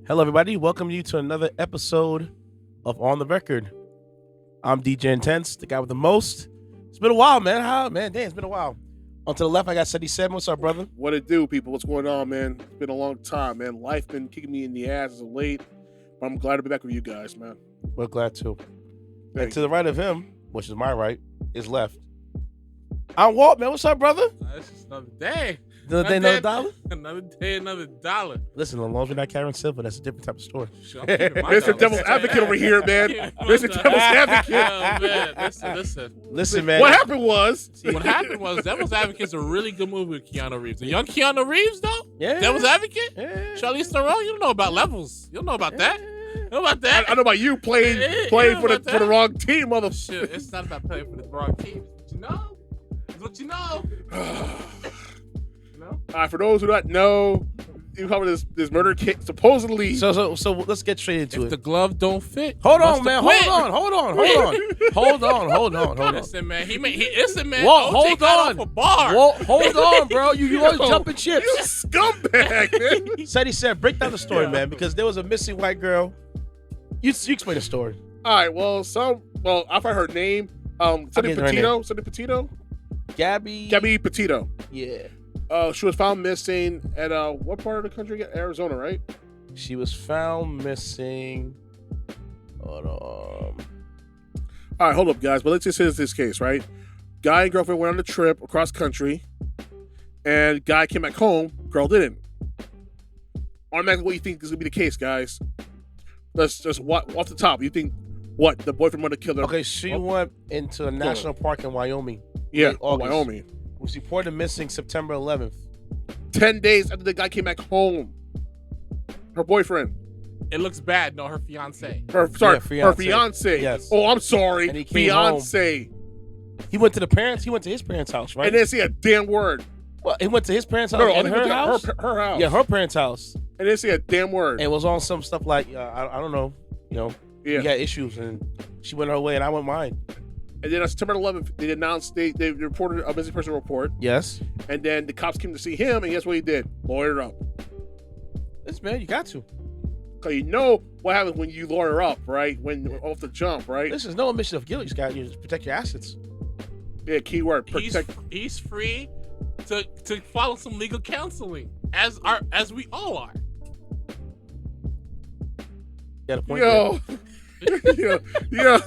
Hello, everybody. Welcome you to another episode of On the Record. I'm DJ Intense, the guy with the most. It's been a while, man. Damn, it's been a while. On to the left, I got 77. What's up, brother? What it do, people? What's going on, man? It's been a long time, man. Life been kicking me in the ass as of late. But I'm glad to be back with you guys, man. We're glad to. And Thank to the right of him, which is my right, is left. I'm Walt, man. What's up, brother? It's just another day. Another day, another dollar? Another day, another dollar. Listen, as long as we're not Karen Silver, that's a different type of story. Sure, I'm keeping my Mr. dollars. Devil's Advocate over here, man. Mr. Devil's Advocate. Man, listen. Listen, man. What happened was... See, what happened was Devil's Advocate's a really good movie with Keanu Reeves. The young Keanu Reeves, though? Yeah. Devil's Advocate? Yeah. Charlize Theron? You don't know about levels. You don't know about that. You don't know about that. I know about you playing for the wrong team, mother... Shit, it's not about playing for the wrong team. It's what you know. It's what you know. For those who don't know, you cover this murder case, supposedly... So let's get straight into If it. the glove don't fit, Hold you on, must man. quit. Hold on. Listen, man. Listen, man. Whoa, OJ hold got on. off a bar. Whoa, hold on, bro. You always jumping You chips. scumbag, man. He said, break down the story, man, because there was a missing white girl. You explain the story. All right, I find her name. Sonny get her Petito? Gabby. Gabby Petito. Yeah. She was found missing at what part of the country? Arizona, right? She was found missing. Hold on. All right, hold up, guys. But let's just say this case, right? Guy and girlfriend went on a trip across country, and guy came back home. Girl didn't. Automatically, what you think is gonna be the case, guys? Let's just off the top. You think what the boyfriend would have killed her? Okay, she went into a national park in Wyoming. Yeah, late August. Wyoming. Was reported missing September 11th. 10 days after the guy came back home. Her boyfriend. It looks bad. No, her fiance. Her fiance. Yes. Oh, I'm sorry. And he came Fiance. He went to his parents' house, right? And didn't say a damn word. Well, he went to his parents' house No, and he her went to house? her house. Yeah, her parents' house. And didn't say a damn word. And was on some stuff like, I don't know, Yeah. we had issues, and she went her way, and I went mine. And then on September 11th, they announced they reported a missing person report. Yes. And then the cops came to see him, and guess what he did? Lawyered up. This man, you got to. Because you know what happens when you lawyer up, right? When off the jump, right? This is no admission of guilt. You just got to protect your assets. Yeah, keyword, protect. He's free to follow some legal counseling, as we all are. Got a point Yo. Yo.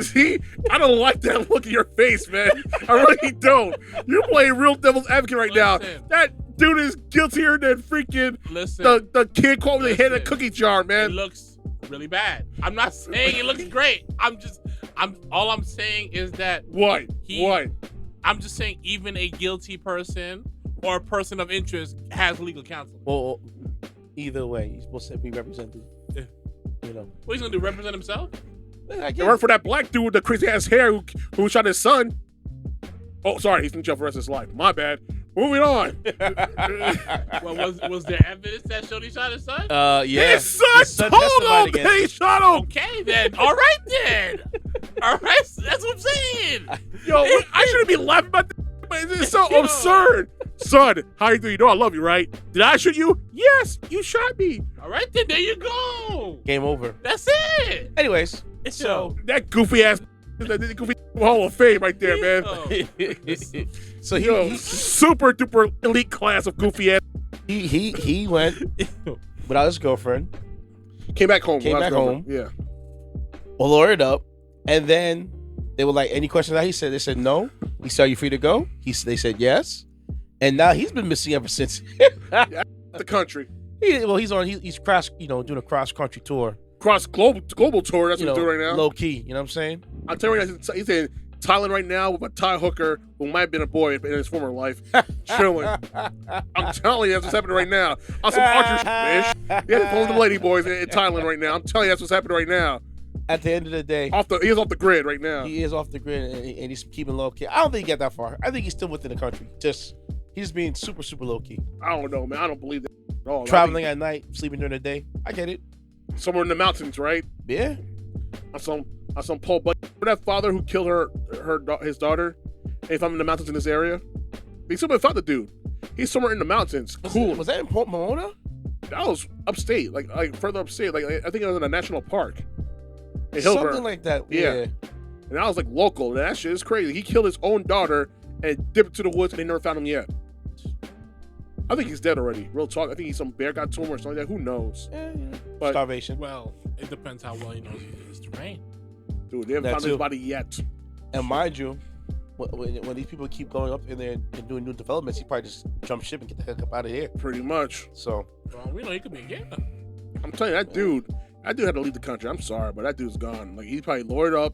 See, I don't like that look in your face, man. I really don't. You're playing real devil's advocate right now. That dude is guiltier than freaking the kid caught with the head in a cookie jar, man. It looks really bad. I'm not saying it looks great. All I'm saying is that What? I'm just saying even a guilty person or a person of interest has legal counsel. Well, either way, he's supposed to be represented. Yeah. You know. What he's gonna do? Represent himself? They work for that black dude with the crazy ass hair who shot his son. Oh, sorry, he's in jail for the rest of his life. My bad. Moving on. Well, was there evidence that showed he shot his son? Yeah. His son told him that he shot him. Okay, then. All right, then. All right, that's what I'm saying. Yo, I shouldn't be laughing about that, but it's so absurd. Son, how you doing? You know I love you, right? Did I shoot you? Yes, you shot me. All right, then. There you go. Game over. That's it. Anyways, So that goofy ass, that goofy Hall of Fame right there, man. so Yo, super duper elite class of goofy ass. He went without his girlfriend. Came back home. Yeah. Or lawyered up, and then they were like, "Any questions?" That they said no. He said, "Are you free to go?" They said yes, and now he's been missing ever since. The country. He's cross, doing a cross country tour. Cross global tour. That's what he's doing right now. Low key. You know what I'm saying? I'll tell you right now, he's in Thailand right now with a Thai hooker who might have been a boy in his former life, chilling. I'm telling you, that's what's happening right now. On some Archer shit, bitch. Yeah, pulling the lady boys in Thailand right now. I'm telling you, that's what's happening right now. At the end of the day, he is off the grid right now. He is off the grid, and he's keeping low key. I don't think he got that far. I think he's still within the country. He's just being super, super low key. I don't know, man. I don't believe that at all. Traveling at night, sleeping during the day. I get it. Somewhere in the mountains, right? Yeah. On some Paul Bunyan. Remember that father who killed his daughter? And he found him in the mountains in this area. He somebody found the dude. He's somewhere in the mountains. Cool. Was that in Pomona? That was upstate, like further upstate. Like I think it was in a national park. In Something Hillsborough. like that. Yeah. Yeah. And I was like local. And that shit is crazy. He killed his own daughter and dipped to the woods, and they never found him yet. I think he's dead already. Real talk. I think he's some bear got to him or something like that. Who knows? Yeah. But Starvation. Well, it depends how well he knows his terrain. dude, they haven't That found too. his body yet. And mind you, when these people keep going up in there and doing new developments, he probably just jump ship and get the heck up out of here. Pretty much. So Well, we know he could be yeah. I'm telling you, that dude had to leave the country. I'm sorry, but that dude's gone. Like, he probably lured up,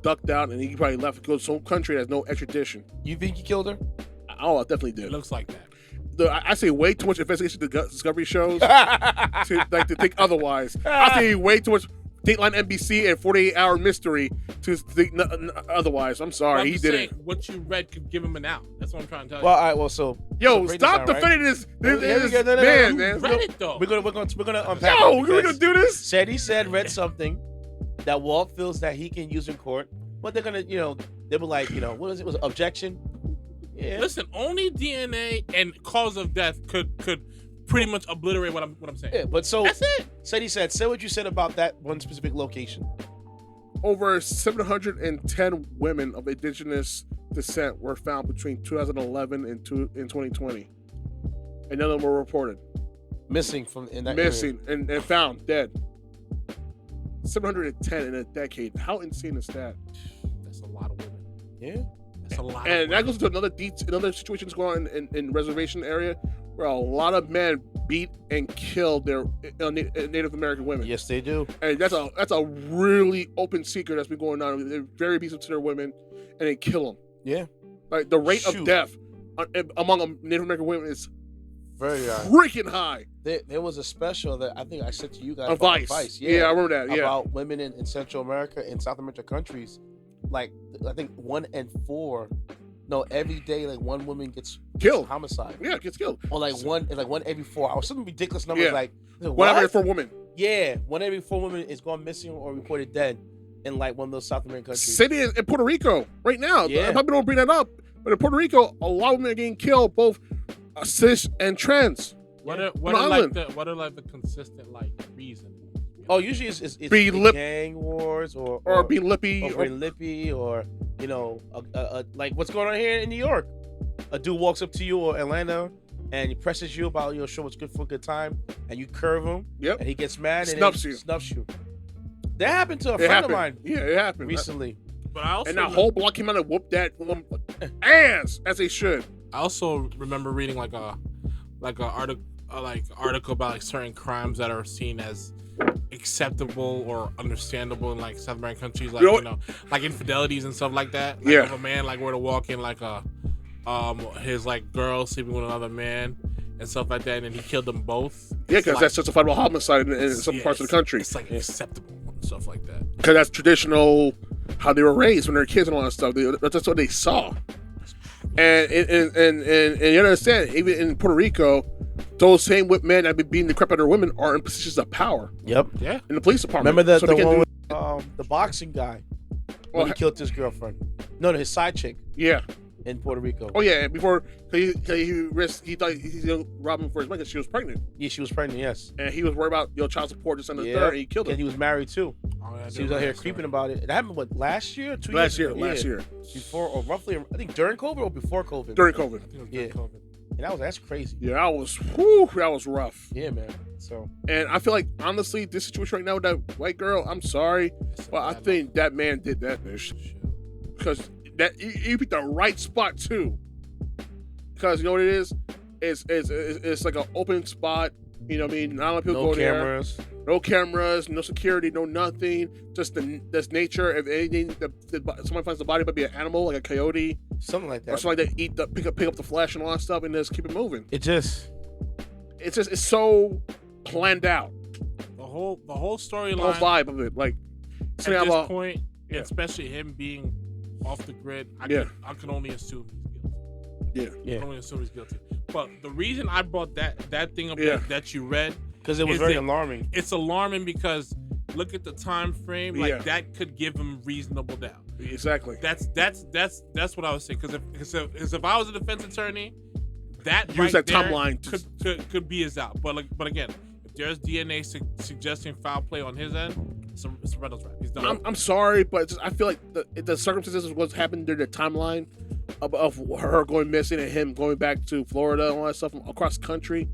ducked out, and he probably left to go to some country that has no extradition. you think he killed her? Oh, I definitely It did. looks like that. I say way too much investigation to Discovery shows to think otherwise. I say way too much Dateline NBC and 48-Hour Mystery to think otherwise. I'm sorry, But I'm he just did saying, it. what you read could give him an out. That's what I'm trying to tell Well, you. all right. Well, so Yo, so stop Brady's on, defending this Here we go. No, man, no. man. Read it though. we're gonna unpack. Yo, it we're because gonna do this? Said read something that Walt feels that he can use in court, but they're gonna, they were like, what was it? Was it objection? Yeah. Listen, only DNA and cause of death could pretty much obliterate what I'm saying. Yeah, but so That's it. say what you said about that one specific location. Over 710 women of indigenous descent were found between 2011 and 2020, and none of them were reported Missing from in that missing and found dead. 710 in a decade. How insane is that? That's a lot of women. area. Yeah. That's a lot. And of that women. goes to another situation that's going on in reservation area where a lot of men beat and kill their Native American women. Yes, they do. And that's a really open secret that's been going on. They're very abusive to their women, and they kill them. Yeah. Like the rate Shoot. of death among Native American women is Very freaking high. There was a special that I think I sent to you guys On about Vice. Yeah, I remember that. Yeah. about women in Central America and South American countries. Like, I think 1 in 4, no, every day, like, one woman gets Killed. homicide. Yeah, gets killed. Or like one every 4 hours. Something ridiculous numbers Yeah. like Whatever what? for women. Yeah, 1 every 4 women is gone missing or reported dead in like one of those South American countries. City in Puerto Rico right now. Yeah. I probably don't bring that up, but in Puerto Rico, a lot of women are getting killed, both cis and trans. What Yeah. are the consistent like reasons? Oh, usually it's Be lip- gang wars or Being lippy. or being lippy or like what's going on here in New York. A dude walks up to you or Atlanta and he presses you about show what's good for a good time and you curve him. Yep. And he gets mad and Snuffs then you. Snuffs you. That happened to a It friend happened. of mine Yeah, it happened. recently. But I also And that whole block came out and whooped that woman ass as they should. I also remember reading like a article about like certain crimes that are seen as acceptable or understandable in like South American countries, like like infidelities and stuff like that. Like Yeah. if a man like were to walk in like his like girl sleeping with another man and stuff like that, and he killed them both. Yeah, It's because like- that's justifiable homicide in some parts of the country. It's like acceptable and stuff like that. Because that's traditional, how they were raised when they were kids and all that stuff. That's what they saw. And you understand, even in Puerto Rico, those same whip men that be beating the crap out of their women are in positions of power Yep. Yeah. in the police department. Remember So the they can one do- with the boxing guy Well, when he killed his girlfriend? No, his side chick yeah. in Puerto Rico. Oh yeah. Before he thought he's gonna rob him for his money because she was pregnant, Yeah, she was pregnant. Yes. and he was worried about child support, this and the Yeah. third, and he killed And her he was married too. Oh, yeah, I So do he was out remember here that creeping story. about it. It happened last year, 2 last years year. ago? Last Yeah. year Before or roughly, I think during COVID or before COVID. during COVID. I think it was Yeah. during COVID. And that's crazy. Yeah, that was rough. Yeah, man. So And I feel like honestly, this situation right now with that white girl, I'm sorry, It's a but I bad think that man did that bitch shit. because that he picked the right spot too. Because you know what it is? It's like an open spot. You know what I mean? Not a lot of people no go there. cameras. No cameras, no security, no nothing. Just this nature. If anything, someone finds the body, might be an animal like a coyote Something like or that. something like that. Pick up the flesh and all that stuff, and just keep it moving. It just It's so planned out. The whole The whole storyline vibe of it, like at saying this about point, Yeah. especially him being off the grid, I can only assume he's guilty. I yeah, can only assume he's guilty. But the reason I brought that thing up Yeah. that you read, because it was Is very it- alarming. it's alarming because look at the time frame. Like Yeah. that could give him reasonable doubt. exactly. That's what I was saying. Because if I was a defense attorney, that use right that there timeline could be his out. But again, if there's DNA suggesting foul play on his end, it's a Reynolds rap. He's done. I'm sorry, but I feel like the circumstances of what's happened during the timeline of her going missing and him going back to Florida and all that stuff across the country.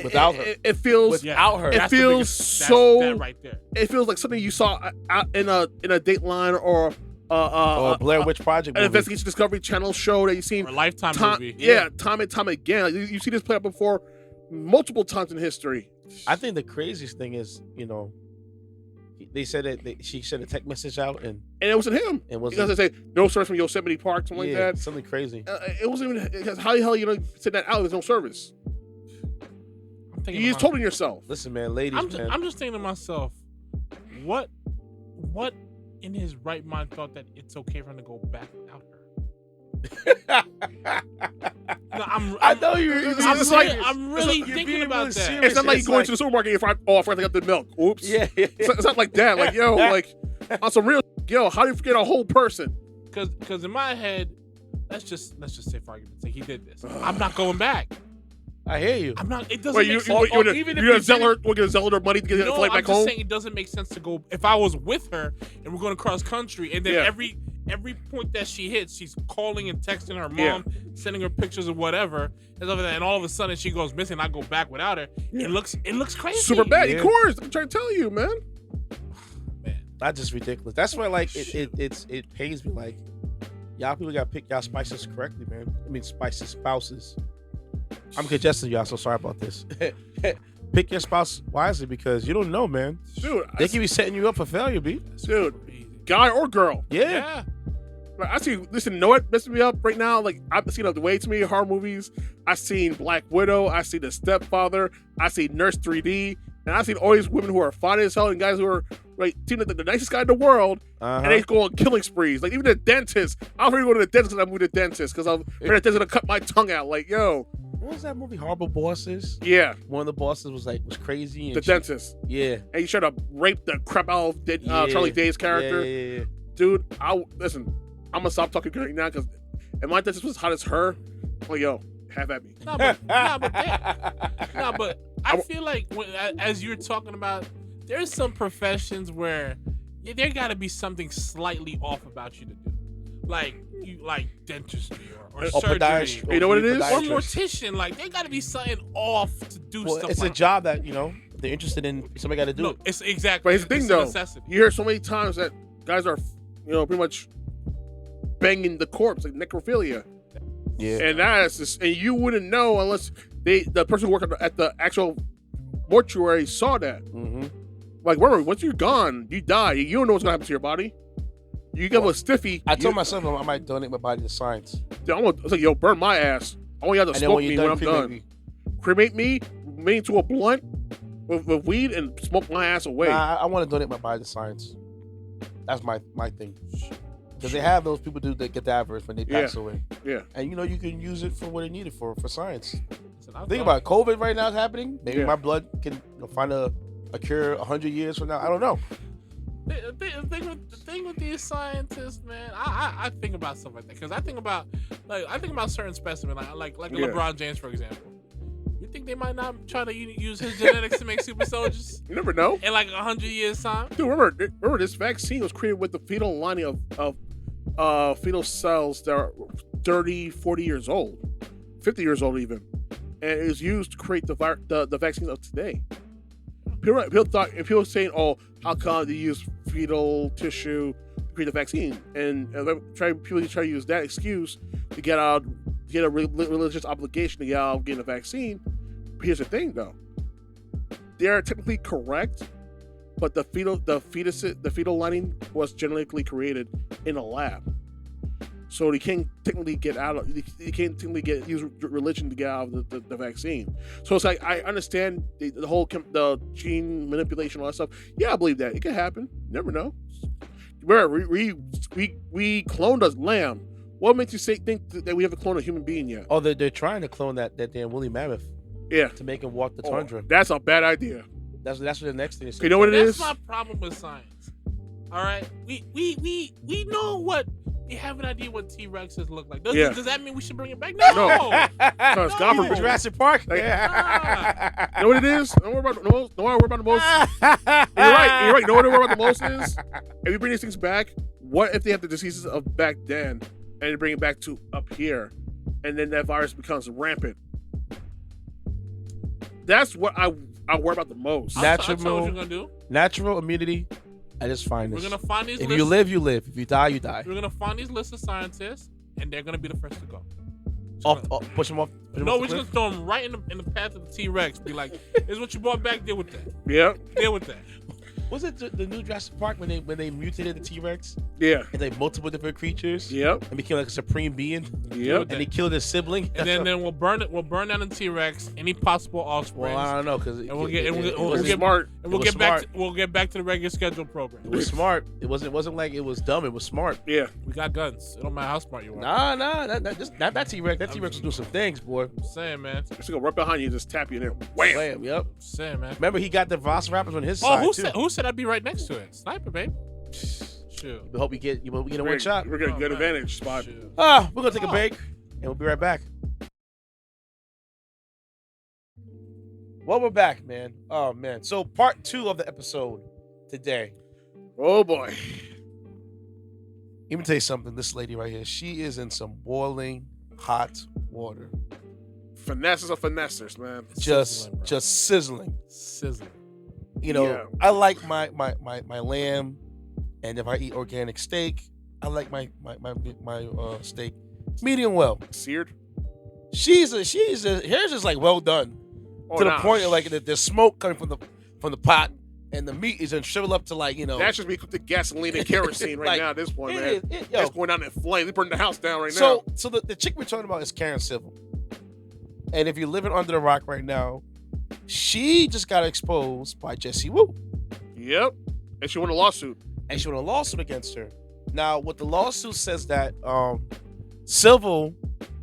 Without her. It feels without her. It feels so. That right there. It feels like something you saw out in a Dateline or Blair Witch Project an movie. investigation Discovery Channel show that you've seen Or a Lifetime movie. Yeah, time and time again. Like, you see this play out before multiple times in history. I think the craziest thing is, they said that she sent a text message out and it wasn't him. It wasn't. Because they say no service from Yosemite Park, something like that. Something crazy. It wasn't even because how the hell send that out? There's no service. You just told on yourself. Listen, man, ladies, I'm just thinking to myself, what in his right mind thought that it's okay for him to go back without her? No, I know you're. I'm really thinking about that. It's not like you going to the supermarket and I forgot to get the milk. Oops. Yeah. It's not like that. Like, yo, like on some real, how do you forget a whole person? Because in my head, let's just say for argument's sake, he did this. I'm not going back. I hear you. I'm not. It doesn't Wait, make sense. you're gonna sell her money to get a flight back home? I'm just saying it doesn't make sense to go. If I was with her and we're going to cross country, and then every point that she hits, she's calling and texting her mom, sending her pictures of whatever, and all of a sudden she goes missing. I go back without her. Yeah. It looks crazy. Super bad. Of course, I'm trying to tell you, man. Man, that's just ridiculous. That's why, like, it pains me. Like, y'all people got to pick y'all spices correctly, man. I mean, spouses. I'm congested, y'all, so sorry about this. Pick your spouse wisely because you don't know, man. Dude, they can be setting you up for failure, B. Dude, guy or girl. Yeah. Like, I see. Listen, you know what messing me up right now? Like, I've seen way too many horror movies. I've seen Black Widow. I see The Stepfather. I see Nurse 3D. And I've seen all these women who are fine as hell and guys who are like seem like the nicest guy in the world, and they go on killing sprees. Like even the dentist. I don't even go to the dentist because I moved to the dentist because I'm afraid the dentist gonna cut my tongue out. Like, yo. What was that movie? Horrible Bosses? Yeah. One of the bosses was crazy. And the dentist. Yeah. And he tried to rape the crap out of Charlie Day's character. Yeah. Dude, listen, I'm gonna stop talking right now because if my dentist was hot as her, well, yo, have at me. But I feel like as you're talking about, there's some professions where there got to be something slightly off about you to do, like dentistry or surgery. You know what it is? Or mortician. Like there got to be something off to do stuff. It's like a job that they're interested in. Somebody got to do it. It's exactly. But here's the thing, though. Necessity. You hear so many times that guys are, pretty much banging the corpse, like necrophilia. Yeah. And that's just, and you wouldn't know unless the person who worked at the actual mortuary saw that. Mm-hmm. Like, remember, once you're gone, you die. You don't know what's gonna happen to your body. You get a stiffy. I told myself I might donate my body to science. I was like, yo, burn my ass. I want you to smoke me when I'm done. Cremate me into a blunt with weed and smoke my ass away. I want to donate my body to science. That's my thing. Because they have those people that get the adverse when they pass away. Yeah. And you can use it for what it needed for science. Listen, Think about it. COVID right now is happening. Maybe my blood can find a cure 100 years from now. I don't know. The thing with these scientists, man, I think about stuff like that because I think about certain specimens, like LeBron James, for example. You think they might not try to use his genetics to make super soldiers? You never know. In like 100 years time. Dude, remember this vaccine was created with the fetal lining of fetal cells that are 30, 40 years old, 50 years old even, and it was used to create the vaccines of today. People thought, and people were saying, "Oh, how come they use fetal tissue to create the vaccine?" And people try to use that excuse to get a religious obligation to get out getting a vaccine. But here's the thing, though: they're technically correct, but the fetal lining was genetically created in a lab, so they can't technically use religion to get out of the vaccine. So it's like I understand the whole the gene manipulation, all that stuff. Yeah, I believe that it could happen. You never know. We cloned a lamb. What makes you think that we haven't cloned a human being yet? Oh, they're trying to clone that damn woolly mammoth. Yeah, to make him walk the tundra. That's a bad idea. That's what the next thing is. You know what it is? That's my problem with science. All right, we know what We have an idea what T-Rexes look like. Yeah. Does that mean we should bring it back? No. No, it's gone from Jurassic Park. Like, Yeah. You know what it is? Don't worry about the most. Don't worry about the most. You're right. You're right. You know what I worry about the most is? If you bring these things back, what if they have the diseases of back then and they bring it back to up here, and then that virus becomes rampant? That's what I worry about the most. I'll tell you what you're gonna do. Natural immunity at its finest. We're gonna find these. If you live, you live. If you die, you die. We're gonna find these lists of scientists, and they're gonna be the first to go. Push them off. No, we're just gonna throw them right in the path of the T-Rex. Be like, "This is what you brought back. Deal with that. Yeah. Deal with that." Was it the new Jurassic Park when they mutated the T-Rex Yeah. and they multiple different creatures? Yep. And became like a supreme being. Yep. And he killed his sibling. And then we'll burn it. We'll burn down the T-Rex. Any possible offspring. Well, I don't know because And we'll get smart. And we'll It was get back. smart. We'll get back to the regular scheduled program. It was smart. It wasn't like it was dumb. It was smart. Yeah. We got guns. It don't matter how smart you are. Nah, not that T-Rex. That T-Rex was doing some things, boy. I'm saying, man. Just go right behind you and just tap you in there. Wham. Bam, yep. I'm saying, man. Remember, he got the Velociraptors on his Oh, side too. who said I'd be right next to it? Sniper, babe. Shoot. We hope we get a one shot. We're gonna Oh, get man. advantage spot. Shoot. We're gonna take a break and we'll be right back. Well, we're back, man. Oh man. So part 2 of the episode today. Oh boy. Let me tell you something. This lady right here, she is in some boiling hot water. Finesses of finessers, man. Just sizzling. Sizzling. You know, Yeah. I like my lamb, and if I eat organic steak, I like my steak medium well. Seared. She's hers is like well done Oh, to the nah. point of like there's smoke coming from the pot, and the meat is shriveled up to like That's just me cooked the gasoline and kerosene right Like, now at this point, it man. is- yo. It's going down in flames. They burned the house down right So now. so the chick we're talking about is Karen Civil, and if you're living under the rock right now, she just got exposed by Jessie Woo. Yep. And she won a lawsuit. And she won a lawsuit against her. Now, what the lawsuit says that Civil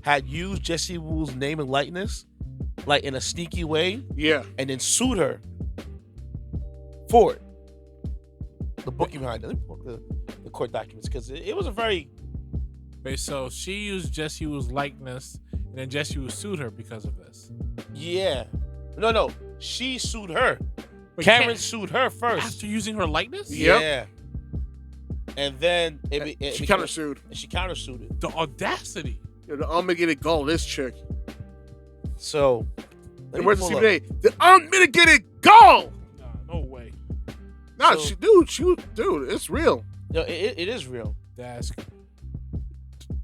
had used Jessie Woo's name and likeness, like in a sneaky way, Yeah. and then sued her for it. The booking behind it, let me pull up the court documents, because it was a very Wait, so she used Jessie Woo's likeness, and then Jessie Woo sued her because of this. no. She sued her. Wait, Karen sued her first. after using her likeness? Yep. Yeah. And then She countersued. She countersued it. The audacity. Yeah, the unmitigated gall of this chick. So, let And me where's the pull up. CBA? The unmitigated gall! Nah, no way. Nah, So- dude, it's real. No, it is real. That's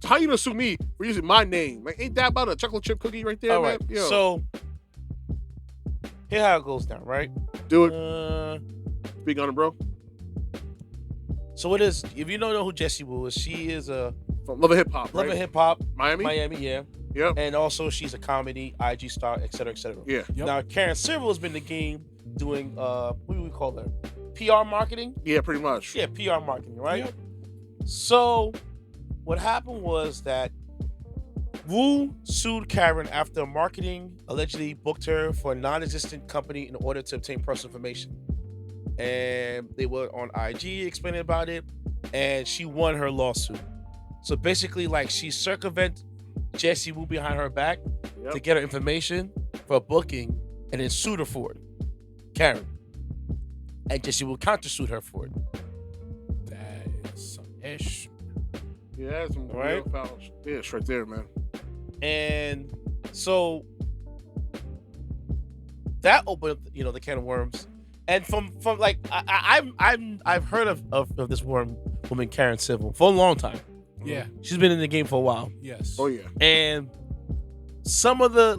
How you gonna sue me for using my name? Like, ain't that about a chocolate chip cookie right there, All man? right. Yo, So, here how it goes down, right? do it. Speak on it, bro. So it is. If you don't know who Jessie Woo is, she is a From Love and Hip Hop, love right? and hip hop, Miami? Miami, yeah, Yep. and also she's a comedy, IG star, etc., etc. Yeah. Yep. Now Karen Civil has been in the game doing what do we call that? PR marketing. Yeah, pretty much. Yeah, PR marketing, right? Yep. So what happened was that Wu sued Karen after marketing allegedly booked her for a non-existent company in order to obtain personal information. And they were on IG explaining about it, and she won her lawsuit. So basically, like, she circumvent Jessie Woo behind her back Yep. to get her information for a booking, and then sued her for it, Karen. And Jessie Woo countersued her for it. that is some ish. Yeah, that's some Right? real foul. Yeah, it's right there, man. And so that opened up, the can of worms. And from like I've heard of this woman Karen Civil for a long time. Yeah. She's been in the game for a while. Yes. Oh yeah. And some of the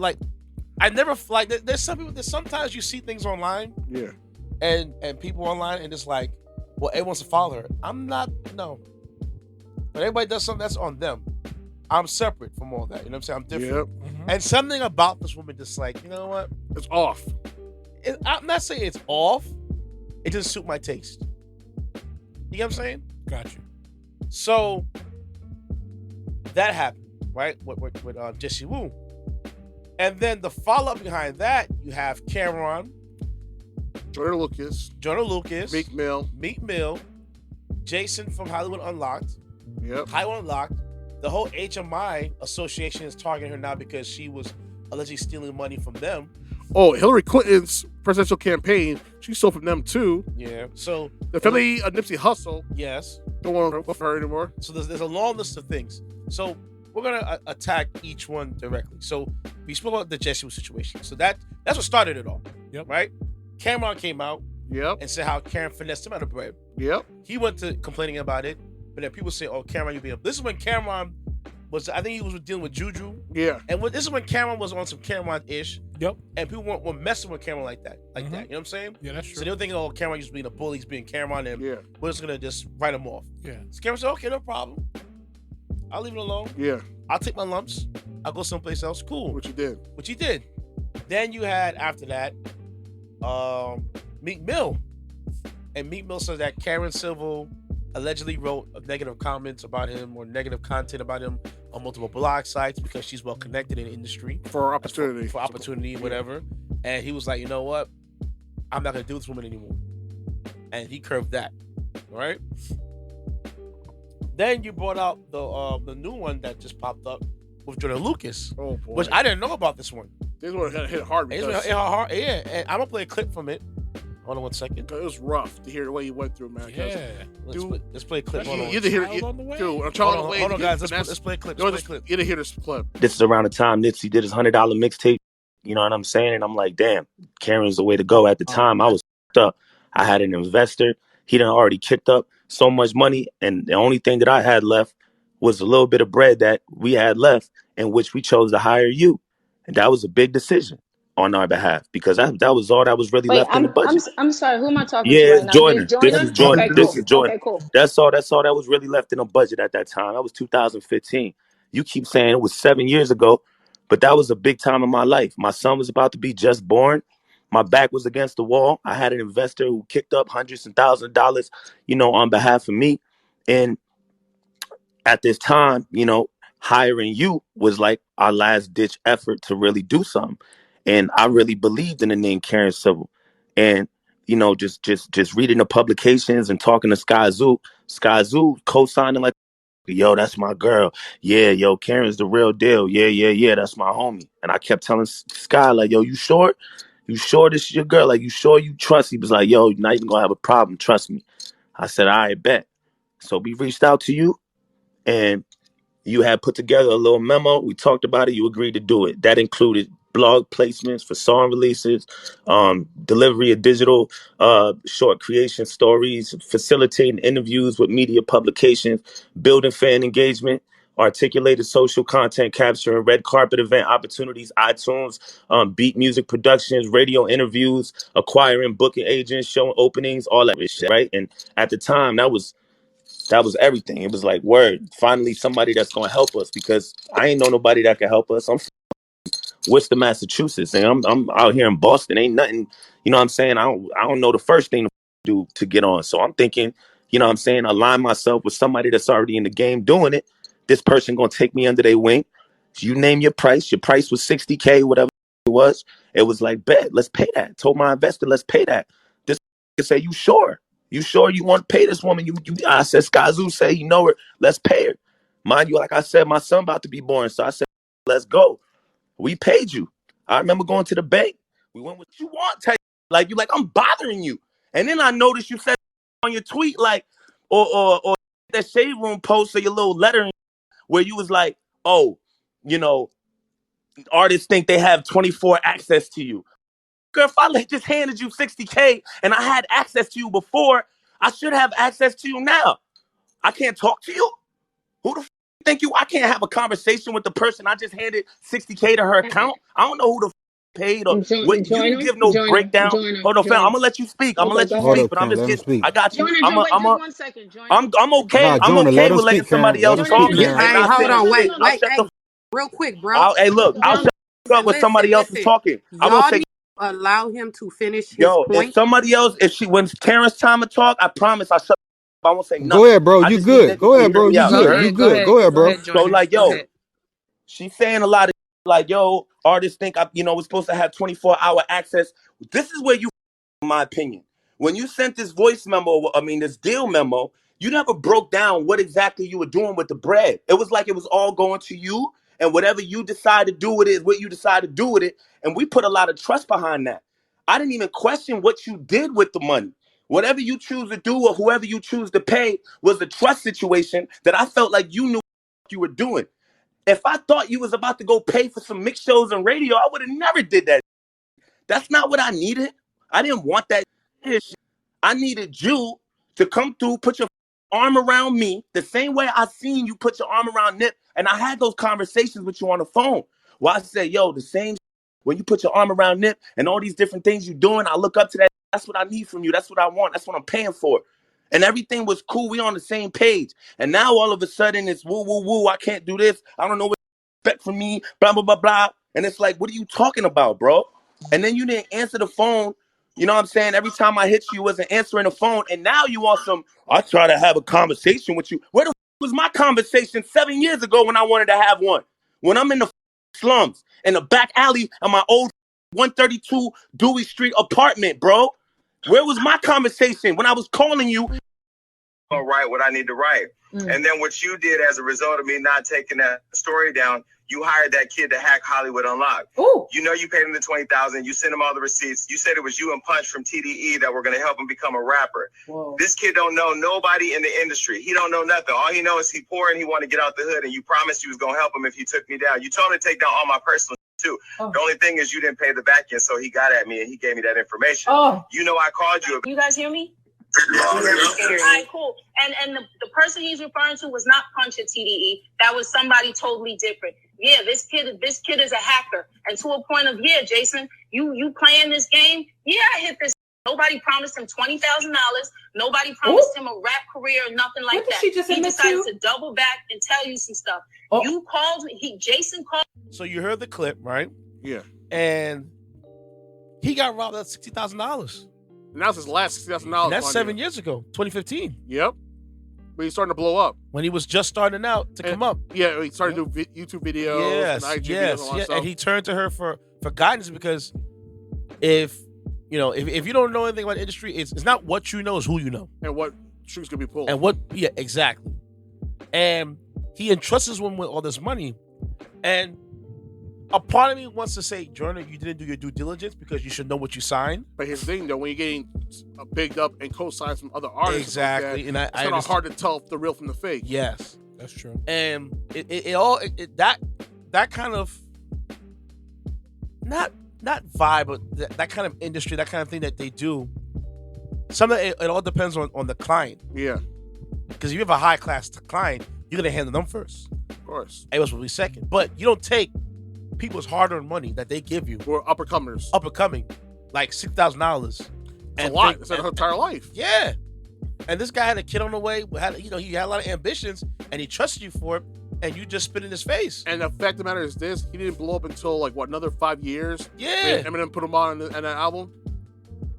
I never like there's some people that sometimes you see things online Yeah. and people online and it's like, well, everyone wants to follow her. I'm not, no. But everybody does something, that's on them. I'm separate from all that. You know what I'm saying? I'm different. Yep. Mhm. And something about this woman just like, you know what? It's off. I'm not saying it's off. It doesn't suit my taste. You get what I'm saying? Got you. So that happened, right? With Jessie Woo. And then the follow-up behind that, you have Cameron, Joyner Lucas, Joyner Lucas, Meek Mill. Meek Mill, Jason from Hollywood Unlocked, Yep. High on lock. The whole HMI association is targeting her now because she was allegedly stealing money from them. Oh, Hillary Clinton's presidential campaign, she stole from them too. Yeah. So the family of Nipsey Hussle. Yes. Don't want to work with her anymore. So there's a long list of things. So we're gonna attack each one directly. So we spoke about the Jessie situation. So that's what started it all. Yep. Right. Cameron came out. Yep. And said how Karen finessed him out of bread. Yep. He went to complaining about it, but then people say, "Oh, Cameron, you being." This is when Cameron was. I think he was dealing with Juju. Yeah. And this is when Cameron was on some Cameron-ish. Yep. And people weren't messing with Cameron like that. You know what I'm saying? Yeah, that's true. So they were thinking, "Oh, Cameron used to being a bully, he's being Cameron, and we're just gonna just write him off." Yeah. So Cameron said, "Okay, no problem. I'll leave it alone. Yeah. I'll take my lumps. I'll go someplace else. Cool." Which he did. Then you had after that, Meek Mill. And Meek Mill says that Karen Civil allegedly wrote negative comments about him or negative content about him on multiple blog sites because she's well connected in the industry. For opportunity. For opportunity, whatever. And he was like, you know what? I'm not going to do this woman anymore. And he curved that. All right? Then you brought out the new one that just popped up with Joyner Lucas. Oh, boy. Which I didn't know about this one. This one hit hard. Because... Yeah, and I'm going to play a clip from it. Hold on 1 second. It was rough to hear the way he went through, man. Yeah. Let's play a clip. Hold on. You didn't hear it. Dude, I'm trying to Hold on, guys. Let's play a clip. You didn't hear this clip. This is around the time Nipsey did his $100 mixtape. You know what I'm saying? And I'm like, damn, Karen's the way to go. At the time, I was up. I had an investor. He done already kicked up so much money. And the only thing that I had left was a little bit of bread that we had left, in which we chose to hire you. And that was a big decision on our behalf, because that was all that was really left in the budget. I'm sorry, who am I talking to right now? Joyner. This is Joyner. Okay, This cool. is Joyner. Okay, cool. That's all that was really left in the budget at that time. That was 2015. You keep saying it was 7 years ago, but that was a big time in my life. My son was about to be just born. My back was against the wall. I had an investor who kicked up hundreds and thousands of dollars, on behalf of me. And at this time, hiring you was like our last ditch effort to really do something. And I really believed in the name Karen Civil. And, just reading the publications and talking to Sky Zoo co-signing like, yo, that's my girl. Yeah, yo, Karen's the real deal. Yeah, that's my homie. And I kept telling Sky, like, yo, you sure? You sure this is your girl? Like, you sure you trust? He was like, yo, you're not even gonna have a problem. Trust me. I said, all right, bet. So we reached out to you, and you had put together a little memo. We talked about it. You agreed to do it. That included blog placements for song releases, delivery of digital short creation stories, facilitating interviews with media publications, building fan engagement, articulated social content capture and red carpet event opportunities, iTunes, beat music productions, radio interviews, acquiring booking agents, showing openings, all that shit, right? And at the time, that was everything. It was like, word, finally somebody that's going to help us, because I ain't know nobody that can help us. I'm Worcester, Massachusetts, and I'm out here in Boston. Ain't nothing, you know what I'm saying? I don't know the first thing to do to get on. So I'm thinking, you know what I'm saying, align myself with somebody that's already in the game doing it. This person going to take me under their wing. You name your price. Your price was $60K, whatever it was. It was like, bet, let's pay that. Told my investor, let's pay that. This could say, you sure? You sure you want to pay this woman? I said, Skazoo say, you know her. Let's pay her. Mind you, like I said, my son about to be born. So I said, let's go. We paid you. I remember going to the bank. We went with what you want. Like, you like, I'm bothering you. And then I noticed you said on your tweet, like, or that Shade Room post or your little letter where you was like, oh, artists think they have 24 access to you. Girl, if I just handed you $60K and I had access to you before, I should have access to you now. I can't talk to you? Who the f*** think you? I can't have a conversation with the person I just handed $60K to her account? I don't know who the f*** paid or what. You didn't give no breakdown. Hold on, fam. I'm gonna let you speak. I'm gonna let you speak, but I'm just kidding. I got you. I'm okay. I'm okay with letting somebody else talk. Hey, hold on, wait, real quick, bro. Hey, look, I'll shut up when somebody else is talking. I will say, allow him to finish his point. If somebody else, when Karen's time to talk, I promise I'll shut up. I won't say nothing. Go ahead, bro. You good. Go ahead, bro. You good. You good. Go ahead, bro. So, like, yo, she's saying a lot of like, yo, artists think we're supposed to have 24-hour access. This is where you, in my opinion, when you sent this voice memo, this deal memo, You never broke down what exactly you were doing with the bread. It was like it was all going to you, and whatever you decide to do with it is what you decide to do with it. And we put a lot of trust behind that. I didn't even question what you did with the money. Whatever you choose to do or whoever you choose to pay was a trust situation that I felt like you knew what you were doing. If I thought you was about to go pay for some mixed shows on radio, I would have never did that. That's not what I needed. I didn't want that shit. I needed you to come through, put your arm around me the same way I seen you put your arm around Nip. And I had those conversations with you on the phone where I said, yo, the same when you put your arm around Nip and all these different things you're doing, I look up to that. That's what I need from you. That's what I want. That's what I'm paying for. And everything was cool. We on the same page. And now all of a sudden it's woo, woo, woo. I can't do this. I don't know what you expect from me. Blah, blah, blah, blah. And it's like, what are you talking about, bro? And then you didn't answer the phone. You know what I'm saying? Every time I hit you, you wasn't answering the phone. And now you want some, I try to have a conversation with you. Where the was my conversation 7 years ago when I wanted to have one? When I'm in the slums, in the back alley of my old 132 Dewey Street apartment, bro. Where was my conversation when I was calling you? I'll write what I need to write. And then what you did as a result of me not taking that story down, you hired that kid to hack Hollywood Unlocked. Ooh. You know you paid him the $20,000. You sent him all the receipts. You said it was you and Punch from TDE that were going to help him become a rapper. Whoa. This kid don't know nobody in the industry. He don't know nothing. All he knows is he poor and he want to get out the hood. And you promised you was going to help him if he took me down. You told him to take down all my personal too. Oh. The only thing is you didn't pay the back end, so he got at me and he gave me that information. Oh. You know I called you. You guys hear me? Yeah. All right, cool. And the person he's referring to was not Punch at TDE. That was somebody totally different. Yeah, this kid is a hacker. And to a point of, yeah, Jason, you playing this game? Yeah, I hit this. Nobody promised him $20,000. Nobody promised him a rap career or nothing like that. He decided to double back and tell you some stuff. Oh. You called me. Jason called. So you heard the clip, right? Yeah. And he got robbed of $60,000. And that was his last $60,000. That's 7 years ago, 2015. Yep. But he's starting to blow up. When he was just starting out to come up. Yeah, he started to do YouTube videos and IG videos and all that stuff. And he turned to her for guidance because if you don't know anything about the industry, it's not what you know, it's who you know. And what strings can be pulled. And exactly. And he entrusts this woman with all this money. And a part of me wants to say, Joyner, you didn't do your due diligence because you should know what you signed. But here's the thing, though, when you're getting picked up and co-signed from other artists, exactly, like that, it's kind of hard to tell the real from the fake. Yes, that's true. And that kind of not vibe, but that kind of industry, that kind of thing that they do. It all depends on the client. Yeah, because if you have a high class client, you're gonna handle them first. Of course, it was really second, but you don't take people's hard-earned money that they give you. Or uppercoming, like $6,000. It's a lot. It's their entire life. Yeah. And this guy had a kid on the way. He had a lot of ambitions, and he trusted you for it, and you just spit in his face. And the fact of the matter is this: he didn't blow up until another 5 years. Yeah. Eminem put him on an album.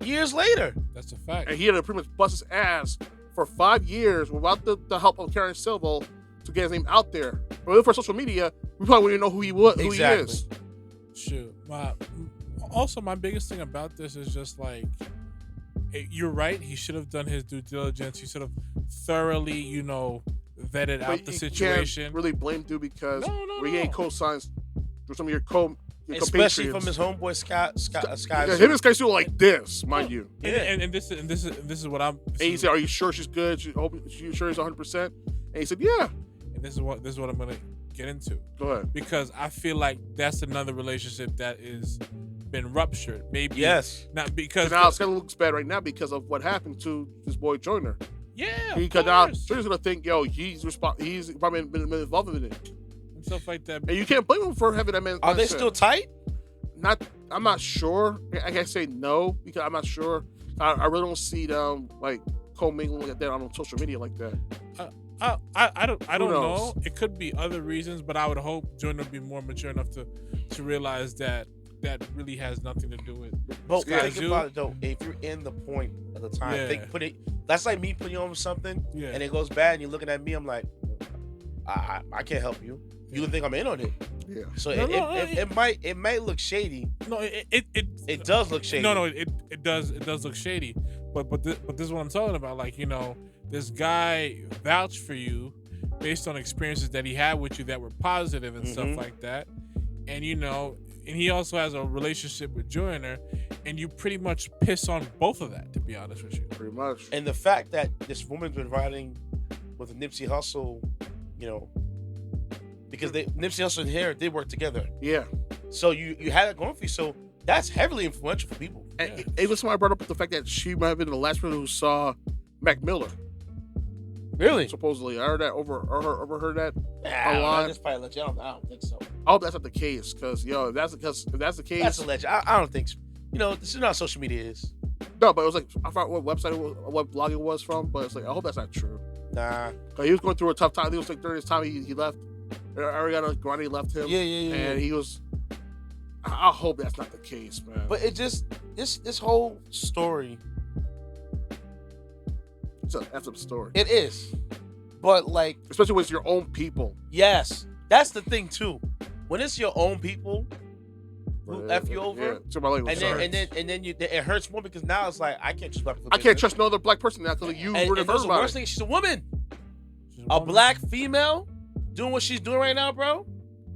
Years later. That's a fact. And he had to pretty much bust his ass for 5 years without the help of Karen Silva to get his name out there. But for social media, we probably wouldn't know who he was, who he is. Shoot. My biggest thing about this is just you're right. He should have done his due diligence. He should have thoroughly, vetted out the situation. Can't really blame dude because we getting co-signs for some of your especially from his homeboy Scott. Him and Sky Sue like this, mind you. And this is what I'm. And he said, "Are you sure she's good? You sure he's 100%?" And he said, "Yeah." And this is what I'm gonna get into. Go ahead. Because I feel like that's another relationship that is been ruptured. Maybe not because now it's kind of looks bad right now because of what happened to this boy Joyner. Yeah, because now Joyner's gonna think, he's probably been involved in it and stuff like that. And you can't blame him for having that man. Are they still tight? I'm not sure. I can't say no because I'm not sure. I really don't see them co-mingling like that on social media like that. I don't know. It could be other reasons, but I would hope Joyner would be more mature enough to realize that really has nothing to do with. But think about it though. If you're in the point of the time, that's like me putting you on something, and it goes bad, and you're looking at me. I'm like, I can't help you. You think I'm in on it? Yeah. So it might look shady. No, it does look shady. No, it does look shady. But this is what I'm talking about. Like, you know, this guy vouched for you based on experiences that he had with you that were positive and stuff like that. And you know, and he also has a relationship with Joyner, and you pretty much piss on both of that, to be honest with you. Pretty much. And the fact that this woman's been riding with a Nipsey Hussle, you know, because Nipsey Hussle and Hair did work together. Yeah. So you had it going for you. So that's heavily influential for people. And even somebody brought up the fact that she might have been the last person who saw Mac Miller. Really? Supposedly, I heard that overheard that. I just probably let you. I don't think so. I hope that's not the case, because if that's the case, that's a legend. I don't think so. You know, this is not how social media is. No, but it was like, I forgot what website, what blog it was from, but it's like, I hope that's not true. Nah. He was going through a tough time. I think it was like during his time he left. Ariana Grande left him. Yeah. And he was. I hope that's not the case, man. But it just this whole story. It's an effed up story. It is, but like, especially with your own people. Yes, that's the thing too. When it's your own people who f you over, and then it hurts more, because now it's like, I can't trust black people. I can't trust no other black person now because you were the first. The worst thing, she's a woman. A black female doing what she's doing right now, bro.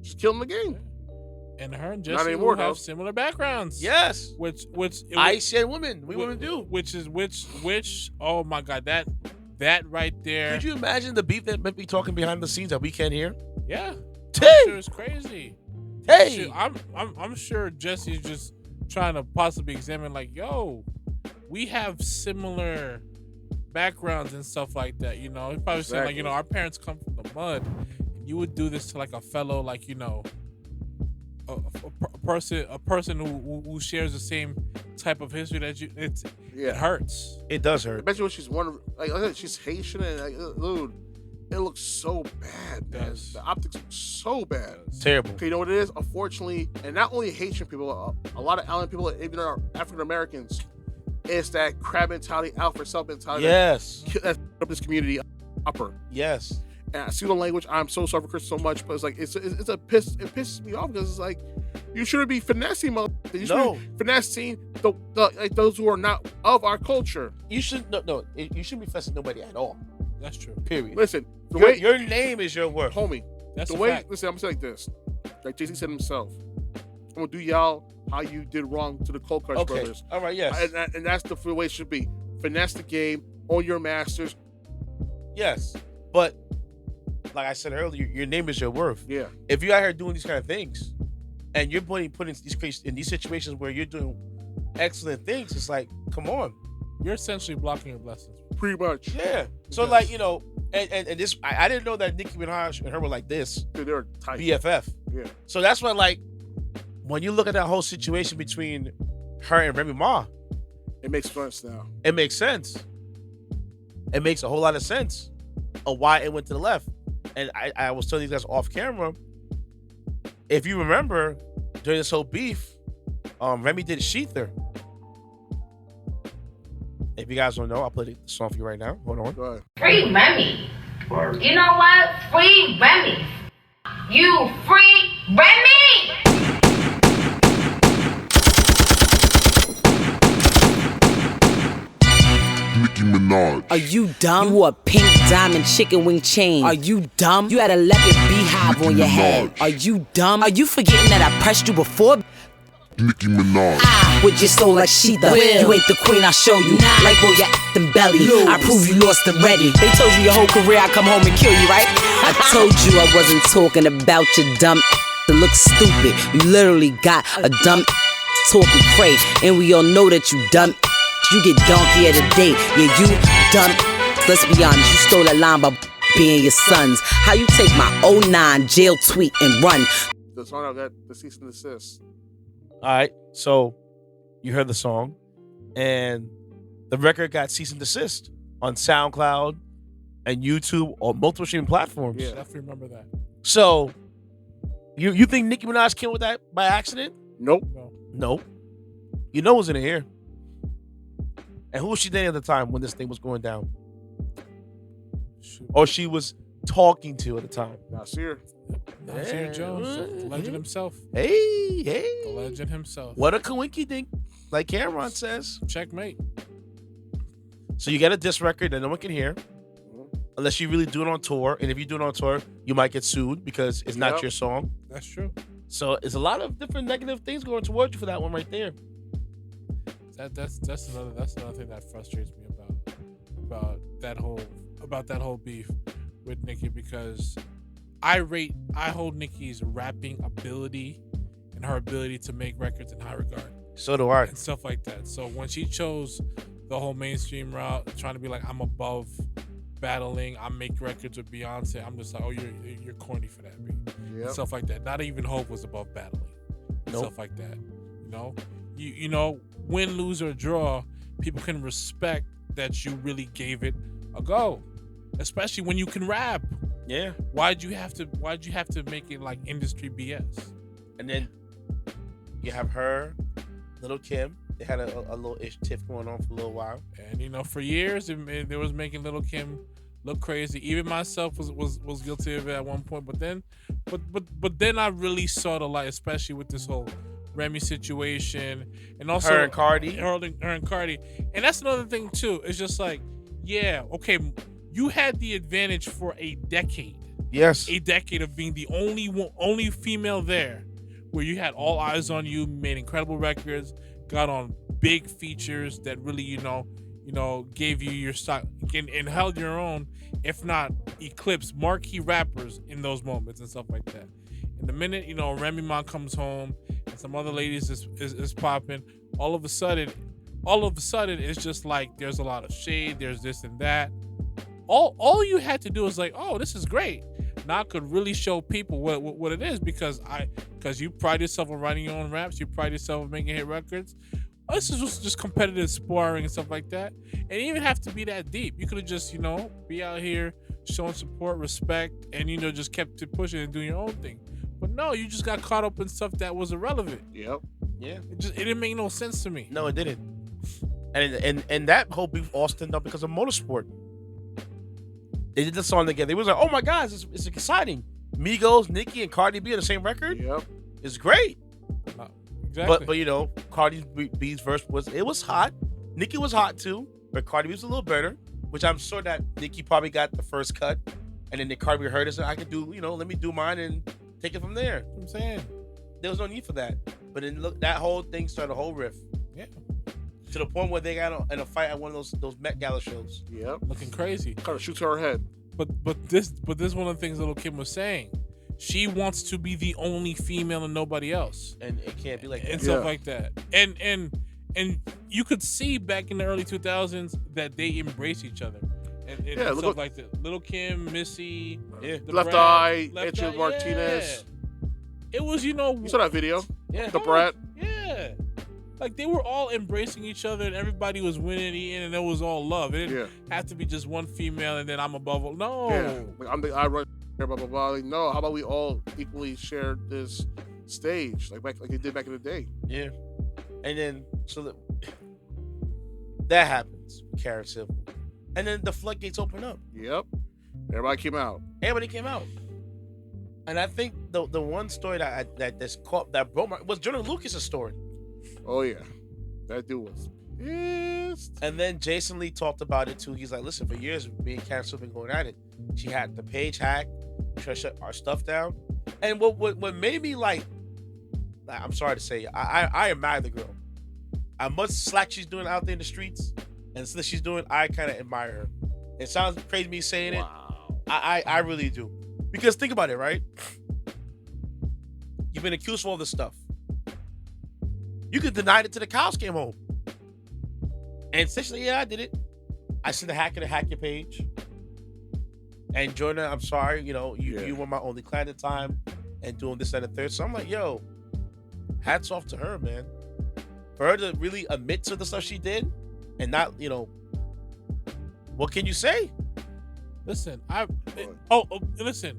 She's killing the game. And her and Jessie have similar backgrounds. Yes. Which I said women. We women do. Which oh my God, that right there. Could you imagine the beef that might be talking behind the scenes that we can't hear? Yeah. Hey. I'm sure it's crazy. Hey. I'm sure Jessie's just trying to possibly examine, like, yo, we have similar backgrounds and stuff like that, you know. He's probably saying, like, you know, our parents come from the mud. You would do this to like a fellow, like, you know, a person who shares the same type of history that you. It hurts. It does hurt. Especially when she's she's Haitian, and like, dude, it looks so bad, man. The optics look so bad. It's terrible. Okay, you know what it is? Unfortunately, and not only Haitian people, a lot of island people, even our African Americans, it's that crab mentality, out for self mentality. Yes. That's up this community upper. Yes. And I see the language. I'm so sorry for Chris so much, but it's like it pisses me off, because it's like, you shouldn't be finessing, motherfucker. You shouldn't be finessing like those who are not of our culture. You shouldn't you shouldn't be finessing nobody at all. That's true. Period. Listen, your name is your worth, homie. That's the way. Fact. Listen, I'm gonna say like this. Like Jessie said himself, I'm gonna do y'all how you did wrong to the Cold Crush brothers. All right. Yes. And that's the way it should be. Finesse the game. Own your masters. Yes, but like I said earlier, your name is your worth. Yeah. If you're out here doing these kind of things, and you're putting in these situations where you're doing excellent things, it's like, come on. You're essentially blocking your blessings. Pretty much. Yeah. So like, you know, and this, I didn't know that Nicki Minaj and her were like this. Dude, they're tight. BFF. Yeah. So that's why, like, when you look at that whole situation between her and Remy Ma, it makes sense now. It makes sense. It makes a whole lot of sense of why it went to the left. And I was telling these guys off camera, if you remember, during this whole beef, Remy did sheath her. If you guys don't know, I'll play the song for you right now. Hold on. Go ahead. Free Remy. You know what? Free Remy. You free Remy! Nicki Minaj. Are you dumb? You wore a pink diamond chicken wing chain. Are you dumb? You had a leopard beehive on your head. Are you dumb? Are you forgetting that I pressed you before? Nicki Minaj. With your soul like Sheetha. You ain't the queen, I'll show you. Like where your acting belly. I prove you lost already. They told you your whole career I come home and kill you, right? I told you I wasn't talking about your dumb to look stupid. You literally got a dumb talking cray. And we all know that you dumb. You get donkey of the day. Yeah, you dumb. Let's be honest, you stole that line by being your sons. How you take my 09 jail tweet and run? The song I got, the cease and desist. All right, so you heard the song, and the record got cease and desist on SoundCloud and YouTube on multiple streaming platforms. Yeah, definitely remember that. So, you think Nicki Minaj came with that by accident? Nope. Nope. You know who's in here. And who was she dating at the time when this thing was going down? Or she was talking to at the time? Nasir. Nasir Jones, the legend himself. Hey. The legend himself. What a coinky dink, like Cameron says. Checkmate. So you get a diss record that no one can hear, unless you really do it on tour. And if you do it on tour, you might get sued because it's not your song. That's true. So it's a lot of different negative things going towards you for that one right there. That's another thing that frustrates me about that whole beef with Nicki, because I hold Nicki's rapping ability and her ability to make records in high regard. So do I. And stuff like that. So when she chose the whole mainstream route, trying to be like, I'm above battling, I make records with Beyonce, I'm just like, oh, you're corny for that, beat. And stuff like that. Not even Hope was above battling. And stuff like that. You know? You know, win, lose, or draw, people can respect that you really gave it a go. Especially when you can rap. Yeah. Why'd you have to make it like industry BS? And then you have her, Little Kim. They had a little ish tiff going on for a little while. And you know, for years they was making Little Kim look crazy. Even myself was guilty of it at one point. But then I really saw the light, especially with this whole Remy situation, and also her and Cardi. Her and Cardi. And that's another thing too. It's just like, yeah, okay, you had the advantage for a decade. Yes. A decade of being the only female there, where you had all eyes on you, made incredible records, got on big features that really, you know, gave you your stock and held your own, if not eclipsed marquee rappers in those moments and stuff like that. And the minute, you know, Remy Ma comes home and some other ladies is popping, all of a sudden it's just like there's a lot of shade, there's this and that. All you had to do is like, oh, this is great. Now I could really show people what it is, because you pride yourself on writing your own raps, you pride yourself on making hit records. This is just competitive sparring and stuff like that. And it didn't have to be that deep. You could have just, you know, be out here showing support, respect, and, you know, just kept it pushing and doing your own thing. But no, you just got caught up in stuff that was irrelevant. Yep. Yeah. It didn't make no sense to me. No, it didn't. And that whole beef all stemmed up because of motorsport. They did the song together. It was like, oh my God, it's exciting. Migos, Nicki, and Cardi B on the same record. Yep. It's great. Exactly. But you know, Cardi B's verse was hot. Nicki was hot too, but Cardi B was a little better, which I'm sure that Nicki probably got the first cut, and then Cardi B heard it, so I could do, you know, let me do mine and take it from there. You know what I'm saying, there was no need for that. But then look, that whole thing started a whole riff. Yeah. To the point where they got in a fight at one of those Met Gala shows. Yep. Looking crazy. Kind of shoot to her head. But this one of the things Little Kim was saying. She wants to be the only female and nobody else. And it can't be like that. And stuff like that. And you could see back in the early 2000s that they embrace each other. And stuff like that. Little Kim, Missy, Left Eye, Angel Martinez. Yeah. It was, you know, you saw that video? Yeah. The Brat. Yeah. Like, they were all embracing each other, and everybody was winning, eating, and it was all love. It didn't have to be just one female, and then I'm above all. No. Yeah. Like, I run here, blah, blah, blah. Like, no, how about we all equally share this stage, like they did back in the day? Yeah. And then, so that happens, Karen Civil. And then the floodgates open up. Yep. Everybody came out. And I think the one story that broke my was Joyner Lucas's story. Oh yeah, that dude was pissed. And then Jason Lee talked about it too. He's like, listen, for years me and Karen Civil been going at it. She had the page hacked, try to shut our stuff down. And what made me like, I'm sorry to say, I admire the girl. How much slack she's doing out there in the streets and stuff she's doing, I kind of admire her. It sounds crazy me saying it. I really do. Because think about it, right? You've been accused of all this stuff. You could deny it till the cows came home. And essentially, yeah, I did it. I sent a hacker to hack your page. And Joyner, I'm sorry, you know, you were my only client at the time and doing this and the third. So I'm like, yo, hats off to her, man. For her to really admit to the stuff she did and not, you know, what can you say? Listen, listen,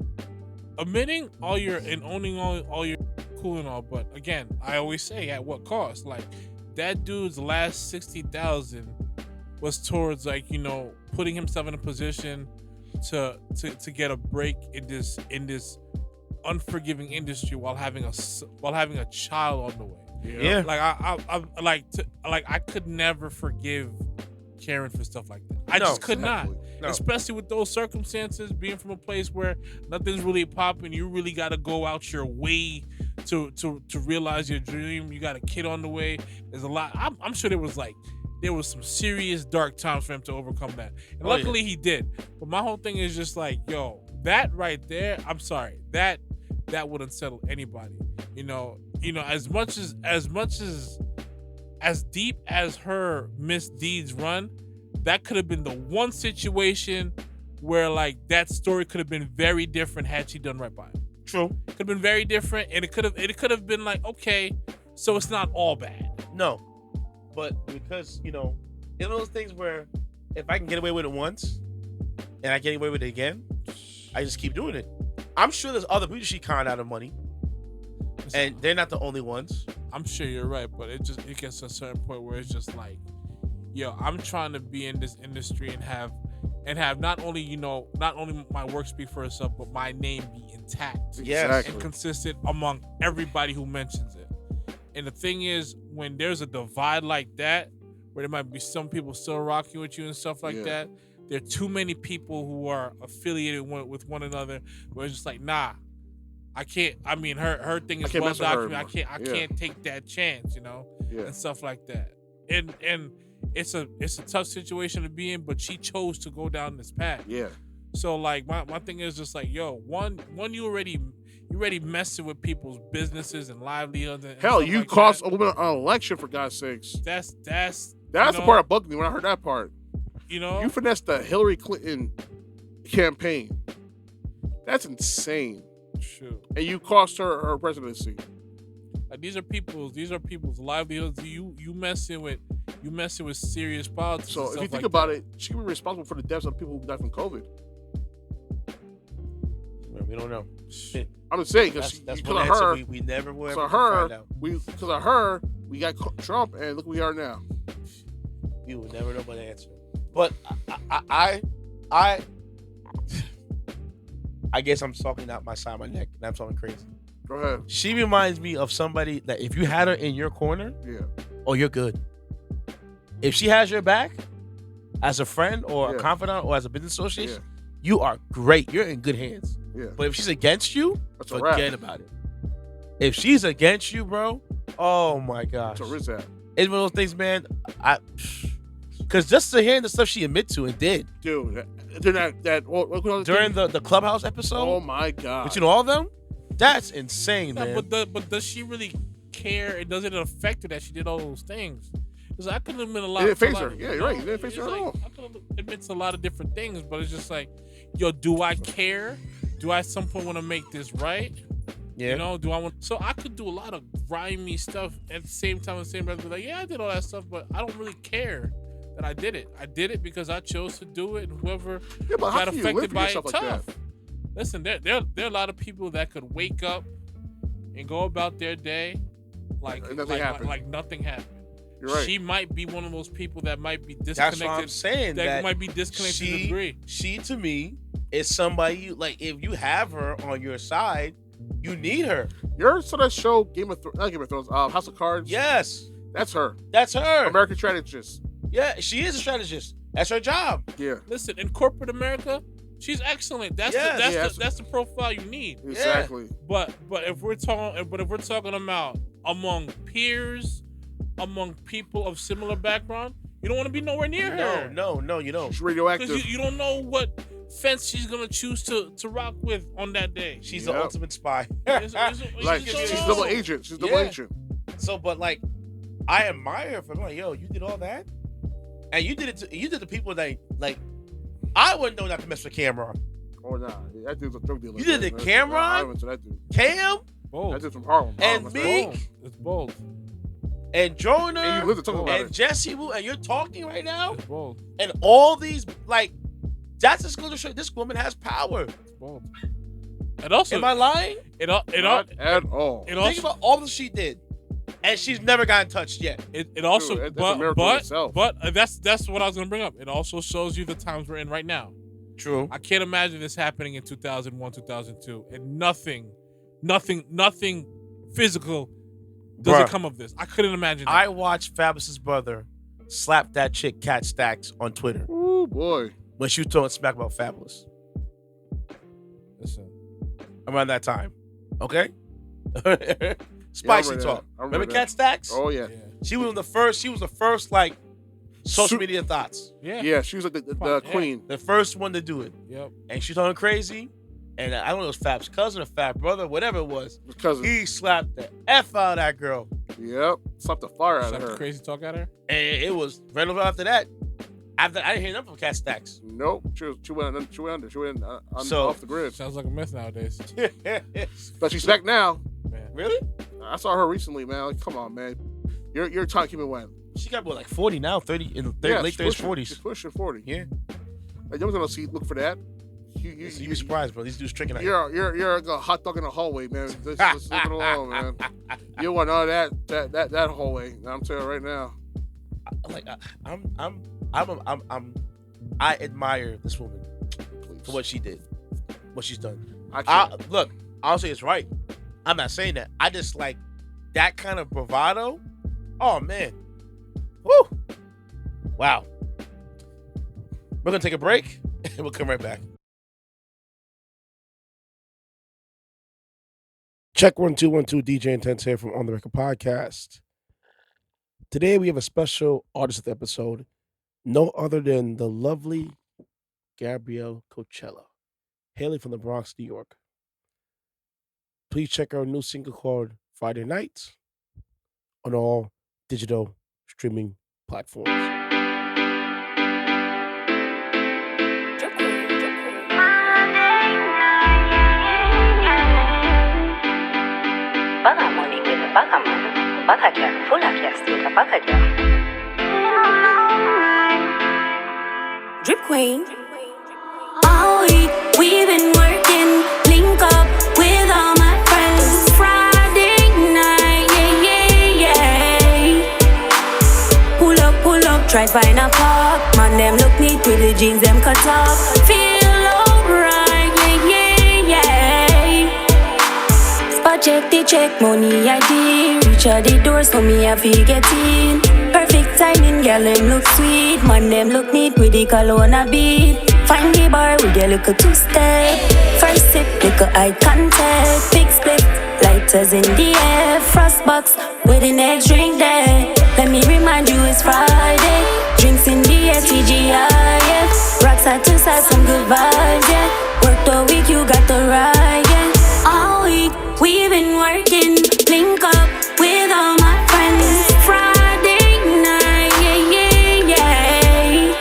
admitting all your and owning all your cool and all, but again, I always say, at what cost? Like, that dude's last $60,000 was towards, like, you know, putting himself in a position to get a break in this unforgiving industry while having a child on the way. Yeah. Like I could never forgive Karen for stuff like that. I just could not. No. Especially with those circumstances, being from a place where nothing's really popping, you really got to go out your way to realize your dream. You got a kid on the way. There's a lot. I'm sure there was some serious dark times for him to overcome that. And luckily he did. But my whole thing is just like, yo, that right there, I'm sorry, that would unsettle anybody. You know, as deep as her misdeeds run, that could have been the one situation where like that story could have been very different had she done right by it. True. Could have been very different, and it could have been like, okay, so it's not all bad. No. But because, it's one of those things where if I can get away with it once and I get away with it again, I just keep doing it. I'm sure there's other people she conned out of money. And they're not the only ones. I'm sure you're right, but it gets to a certain point where it's just like, yo, I'm trying to be in this industry and have not only my work speak for itself, but my name be intact. Yes. And consistent among everybody who mentions it. And the thing is, when there's a divide like that, where there might be some people still rocking with you and stuff like that, there are too many people who are affiliated with one another where it's just like, nah, I can't. I mean, her thing is well documented. I can't take that chance, and stuff like that. And it's a tough situation to be in, but she chose to go down this path. Yeah. So like my thing is just like, yo, one you already messing with people's businesses and livelihoods. And hell, you like cost a woman an election, for God's sakes. That's the part that bugged me when I heard that part. You finessed the Hillary Clinton campaign. That's insane. Shoot. And you cost her presidency. Like these are people's livelihoods. You messing with serious politics. So if you think about it, she can be responsible for the deaths of people who died from COVID. We don't know. I'm just saying because of her, we never will ever find find out. Because of her, we got Trump, and look where we are now. We will never know the answer. But I guess I'm talking out my side of my neck, and I'm talking crazy. Go ahead. She reminds me of somebody that if you had her in your corner, you're good. If she has your back as a friend or a confidant or as a business associate, you are great. You're in good hands. Yeah. But if she's against you, that's forget about it. If she's against you, bro, oh my gosh. That's a risk. It's one of those things, man. Because just to hear the stuff she admit to and did. Dude, during the Clubhouse episode. Oh my God. Between all of them, that's insane, man. But does she really care? And does it affect her that she did all those things? Because I could admit a lot. It didn't face her. Yeah, you're right. It didn't face her at all. I could admit to a lot of different things, but it's just like, yo, do I care? Do I at some point want to make this right? Yeah. Do I want? So I could do a lot of grimy stuff at the same time. The same breath, be like, yeah, I did all that stuff, but I don't really care that I did it. I did it because I chose to do it, and whoever got affected by it, tough. Like Listen, there are a lot of people that could wake up and go about their day like nothing happened. You're right. She might be one of those people that might be disconnected. That's what I'm saying. That might be disconnected to a degree. She, to me, is somebody like if you have her on your side, you need her. You ever saw that show not Game of Thrones, House of Cards? Yes. That's her. That's her. American strategist. Yeah, she is a strategist. That's her job. Yeah. Listen, in corporate America, she's excellent. That's the profile you need. Exactly. Yeah. But if we're talking about among peers, among people of similar background, you don't want to be nowhere near her. No, you don't. She's radioactive. Because you don't know what fence she's gonna choose to rock with on that day. She's the ultimate spy. She's double agent. She's double agent. So, but like, I admire her for like, yo, you did all that, and you did it. You did the people that like, I wouldn't know not to mess with Cameron. Oh nah, that dude's a drug dealer. You did the Cameron. I went to that dude. Cam. Bold. That dude's from Harlem. And Meek. It's bold. And Joyner. And you live to talk about and Jessie, and you're talking right now. It's bold. And all these like. That's just going to show this woman has power. And also, am I lying? Not at all. Think about all that she did, and she's never gotten touched yet. It also, Dude, that's a miracle in itself. but that's what I was going to bring up. It also shows you the times we're in right now. True. I can't imagine this happening in 2001, 2002, and nothing physical doesn't come of this. I couldn't imagine that. I watched Fabous's brother slap that chick Cat Stacks on Twitter. Oh boy. When she was talking smack about Fabulous. Listen. Around that time. Okay? Spicy talk. Remember Cat Stacks? Oh yeah. She was the first like social media thoughts. Yeah, she was like the queen. The first one to do it. Yep. And she's talking crazy. And I don't know if it was Fab's cousin or Fab brother, whatever it was. His cousin. He slapped the F out of that girl. Yep. Slapped the fire out of her. Crazy talk at her? And it was right over after that. I didn't hear nothing from Cat Stacks. Nope. She went off the grid. Sounds like a myth nowadays. But she's back now. Man. Really? I saw her recently, man. Like, come on, man. Your timekeeping went. She got like 40 now, 30 in the late 30s, 40s. She's pushing 40. Yeah. Like, no one's gonna look for that. You'd be surprised, bro. These dudes tricking at you. You're a hot dog in the hallway, man. Just leave it alone, man. You want all that hallway. I'm telling you right now. I admire this woman for what she did, what she's done. Look, I'll say it's right. I'm not saying that. I just like that kind of bravado. Oh man, woo! Wow. We're gonna take a break and we'll come right back. Check 1 2 1 2 DJ Intense here from On the Record Podcast. Today we have a special artist of the episode, no other than the lovely Gabrielle Kochella, hailing from the Bronx, New York. Please check our new single called Friday Night on all digital streaming platforms. Bag of money with a bag of man, bag of girl, full of gas with a bag of girl. Drip Queen. All week we've been working, link up with all my friends. Friday night, yeah. Pull up, try find a park. Man, them look neat with the jeans, them cut off. Feel alright, yeah. Spot check, money ID. Reach out the door, so me have to get in. Perfect timing, girl, them look sweet. Man, them look neat with the cologne a beat. Find the bar with your little two-step. First sip, little eye contact. Big split, lighters in the air. Frost box with the next drink there. Let me remind you it's Friday. Drinks in the air, TGIF. Rocks side to side, some good vibes, yeah. Work the week, you got the ride, yeah. All week, we've been working. Link up with all my friends. Friday night, yeah.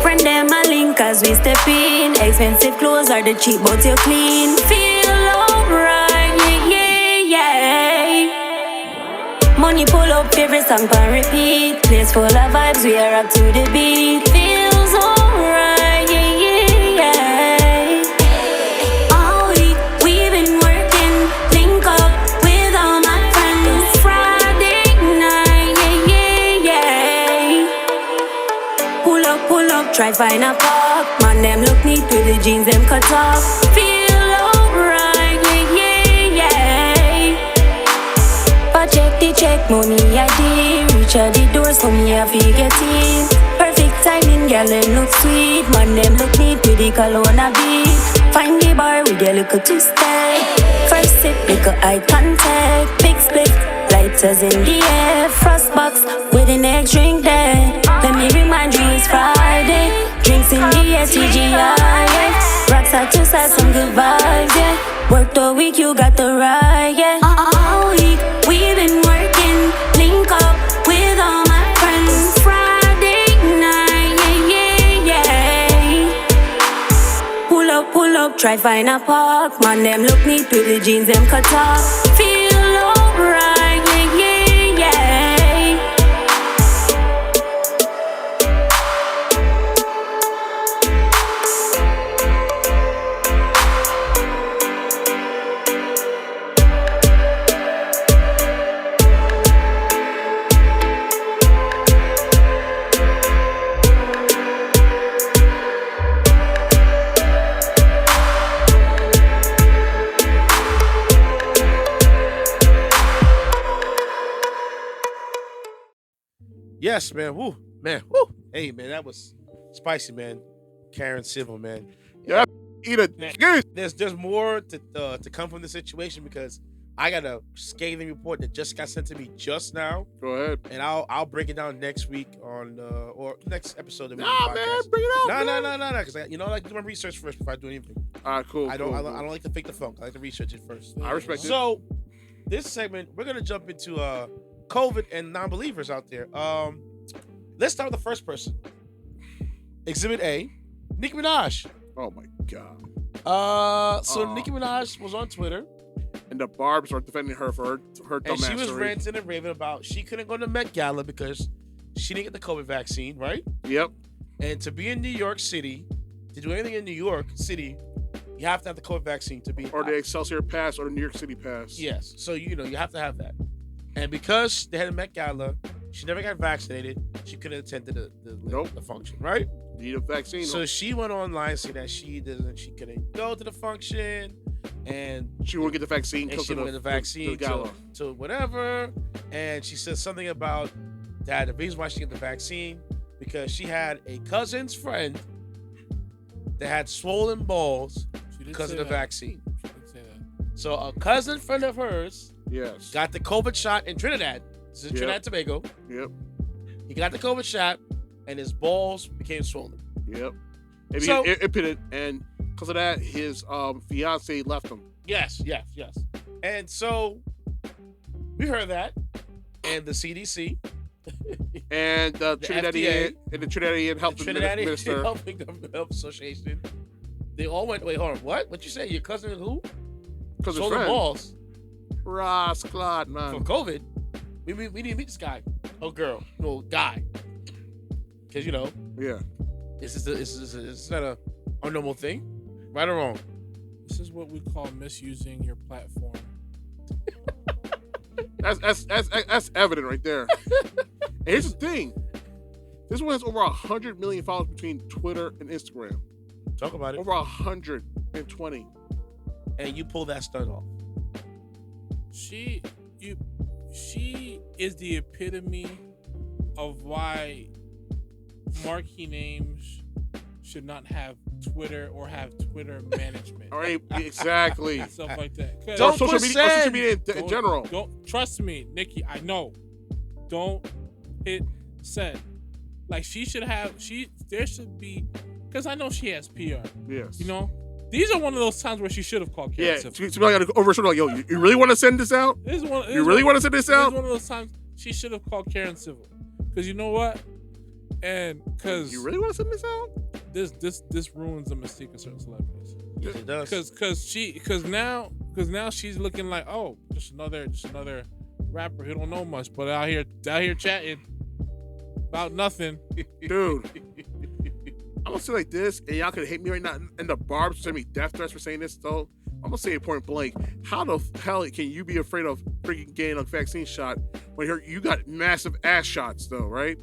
Friend them a link as we step in. Expensive clothes are the cheap, but you clean. Feel alright, yeah. Money pull up, favorite song pan repeat. Place full of vibes, we are up to the beat. Feels alright, yeah. All week, we've been working. Link up with all my friends. Friday night, yeah. Pull up, try find a park. Man, them look neat with the jeans, them cut off. Feel alright, yeah. But check, money ID. Reach out the door, so me have to get in. Perfect timing, girl, them look sweet. Man, them look neat with the cologne a beat. Find the bar with your little two-step. First sip, little eye contact. Big split, lighters in the air. Frost box with the next drink there. Let me remind you it's Friday. Drinks in the air, TGIF. Rocks side to side, some good vibes, yeah. Work the week, you got the ride, yeah. All week, we've been working. Link up with all my friends. Friday night, yeah. Pull up, try find a park. Man, them look neat with the jeans, them cut off. Feel alright, yeah. Yes, man. Woo, man. Woo. Hey, man, that was spicy, man. Karen Civil, man. Yeah, eat it. There's more to come from the situation because I got a scathing report that just got sent to me just now. Go ahead. And I'll break it down next week on or next episode of the podcast. Man, bring it out. No, because I like to do my research first before I do anything. All right, cool. I don't like to fake the funk. I like to research it first. I respect it. So this segment, we're gonna jump into COVID and non-believers out there. Let's start with the first person. Exhibit A, Nicki Minaj. Oh my God. Nicki Minaj was on Twitter. And the Barbs are defending her for her dumbassery. And she was ranting and raving about she couldn't go to Met Gala because she didn't get the COVID vaccine, right? Yep. And to be in New York City, to do anything in New York City, you have to have the COVID vaccine to be. Or the Excelsior Pass or the New York City Pass. Yes. So, you have to have that. And because they had a Met Gala, she never got vaccinated. She couldn't attend to the function, right? Need a vaccine. So she went online saying that she couldn't go to the function. And she wouldn't get the vaccine. And she wouldn't get the vaccine to whatever. And she said something about that. The reason why she got the vaccine because she had a cousin's friend that had swollen balls because of the vaccine. She did say that. So a cousin friend of hers, yes, got the COVID shot in Trinidad. This is Trinidad and Tobago. Yep. He got the COVID shot, and his balls became swollen. Yep. It pitted, and because of that, his fiance left him. Yes. And so we heard that, and the CDC and the Trinidadian and the Trinidadian Health Minister, Health Association, they all went. Wait, hold on. What you say? Your cousin who? Swollen balls. Ross Claude, man. From COVID, we need to meet this guy. Oh, girl, no guy. Because yeah, this is not a normal thing, right or wrong. This is what we call misusing your platform. That's evident right there. And here's the thing: this one has over 100 million followers between Twitter and Instagram. Talk about it. Over 120. And you pull that stunt off. She is the epitome of why marquee names should not have Twitter or have Twitter management. All right, exactly. Stuff like that. Or social media in general. Don't trust me, Nicki. I know. Don't hit send. Like there should be, because I know she has PR. Yes. These are one of those times where she should have called Karen Civil. She's like over her shoulder, like, yo, you really want to send this out? You really want to send this out? This is one of those times she should have called Karen Civil. Because you know what? And because you really want to send this out? This ruins the mystique of certain celebrities. Yes, it does. Because now she's looking like, oh, just another rapper who don't know much, but out here chatting about nothing. Dude. I'm gonna say like this, and y'all could hate me right now, and the Barbs send me death threats for saying this, though. I'm gonna say it point blank. How the hell can you be afraid of freaking getting a vaccine shot when you got massive ass shots, though, right?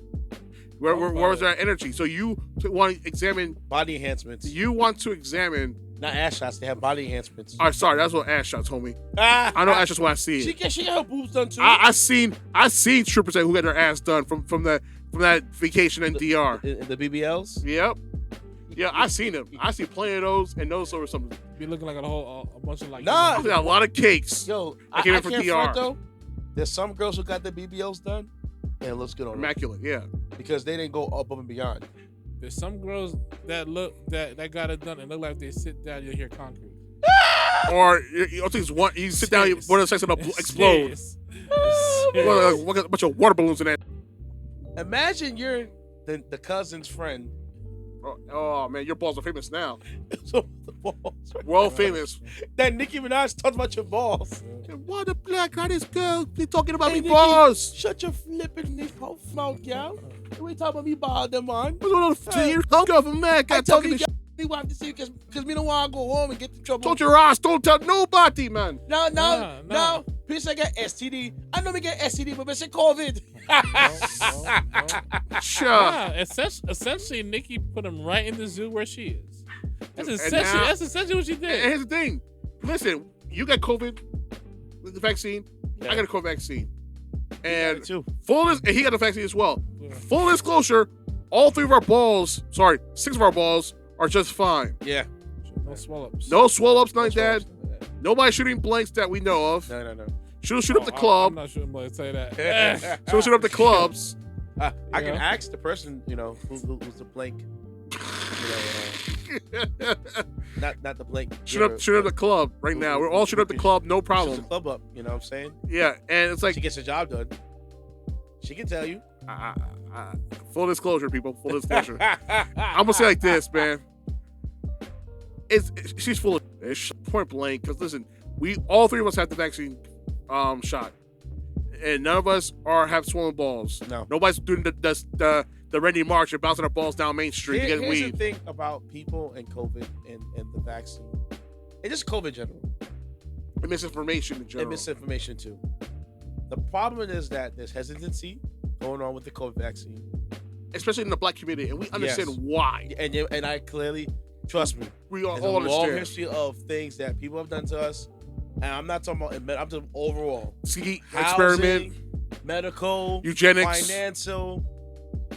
Where was that energy? So you want to examine body enhancements. You want to examine not ass shots. They have body enhancements. All right, sorry, that's what ass shots, homie. I know ass shots when I see it. She got her boobs done too. I seen strippers who got their ass done from that vacation in DR. In the BBLs. Yep. Yeah, I seen them. I see plenty of those, and those are some. Be looking like a bunch of like. Nah, a lot of cakes. Yo, I came in from DR. Front, though. There's some girls who got their BBLs done, and it looks good on immaculate. them. Yeah, because they didn't go above and beyond. There's some girls that got it done and look like they sit down, you hear concrete. Or you sit down, one of the seconds will explode. Like a bunch of water balloons in that. Imagine you're the cousin's friend. Oh man, your balls are famous now. So the balls are world famous. That Nicki Minaj talked about your balls. What the black got this girl? They talking about me Nicki, balls. Shut your flipping mouth, y'all. We talking about me ball them on. What's on the girl from Mac? I talking this. We want to see because me don't want to go home and get in trouble. Don't your ass. Don't tell nobody, man. No. Please I get STD. I know me get STD, but I say COVID. Sure. Essentially, Nicki put him right in the zoo where she is. That's essentially what she did. And here's the thing. Listen, you got COVID, the vaccine. Yeah. I got a COVID vaccine. And and he got the vaccine as well. Full disclosure, all 6 of our balls are just fine. Yeah. No swell-ups. No swell-ups, like that. Nobody shooting blanks that we know of. No. Shoot up the club. I'm not shooting blanks, say that. Shoot up the clubs. I can ask the person, who's the blank. Not the blank. Shoot up the club right now. We're all shooting up the club, no problem. Shoot the club up, you know what I'm saying? Yeah, and it's like she gets the job done. She can tell you. Full disclosure, people. Full disclosure. I'm gonna say like this, man. She's full of point blank. Because listen, all 3 of us have the vaccine shot, and none of us have swollen balls. No, nobody's doing the Randy March and bouncing our balls down Main Street to get weed. Here's the thing about people and COVID and the vaccine, and just COVID in general, and misinformation in general, and misinformation too. The problem is that there's hesitancy going on with the COVID vaccine, especially in the Black community, and we understand why. And I clearly, trust me, we all there's a understand. long history of things that people have done to us, and I'm not talking about. I'm talking overall. Housing, experiment, medical, eugenics, financial,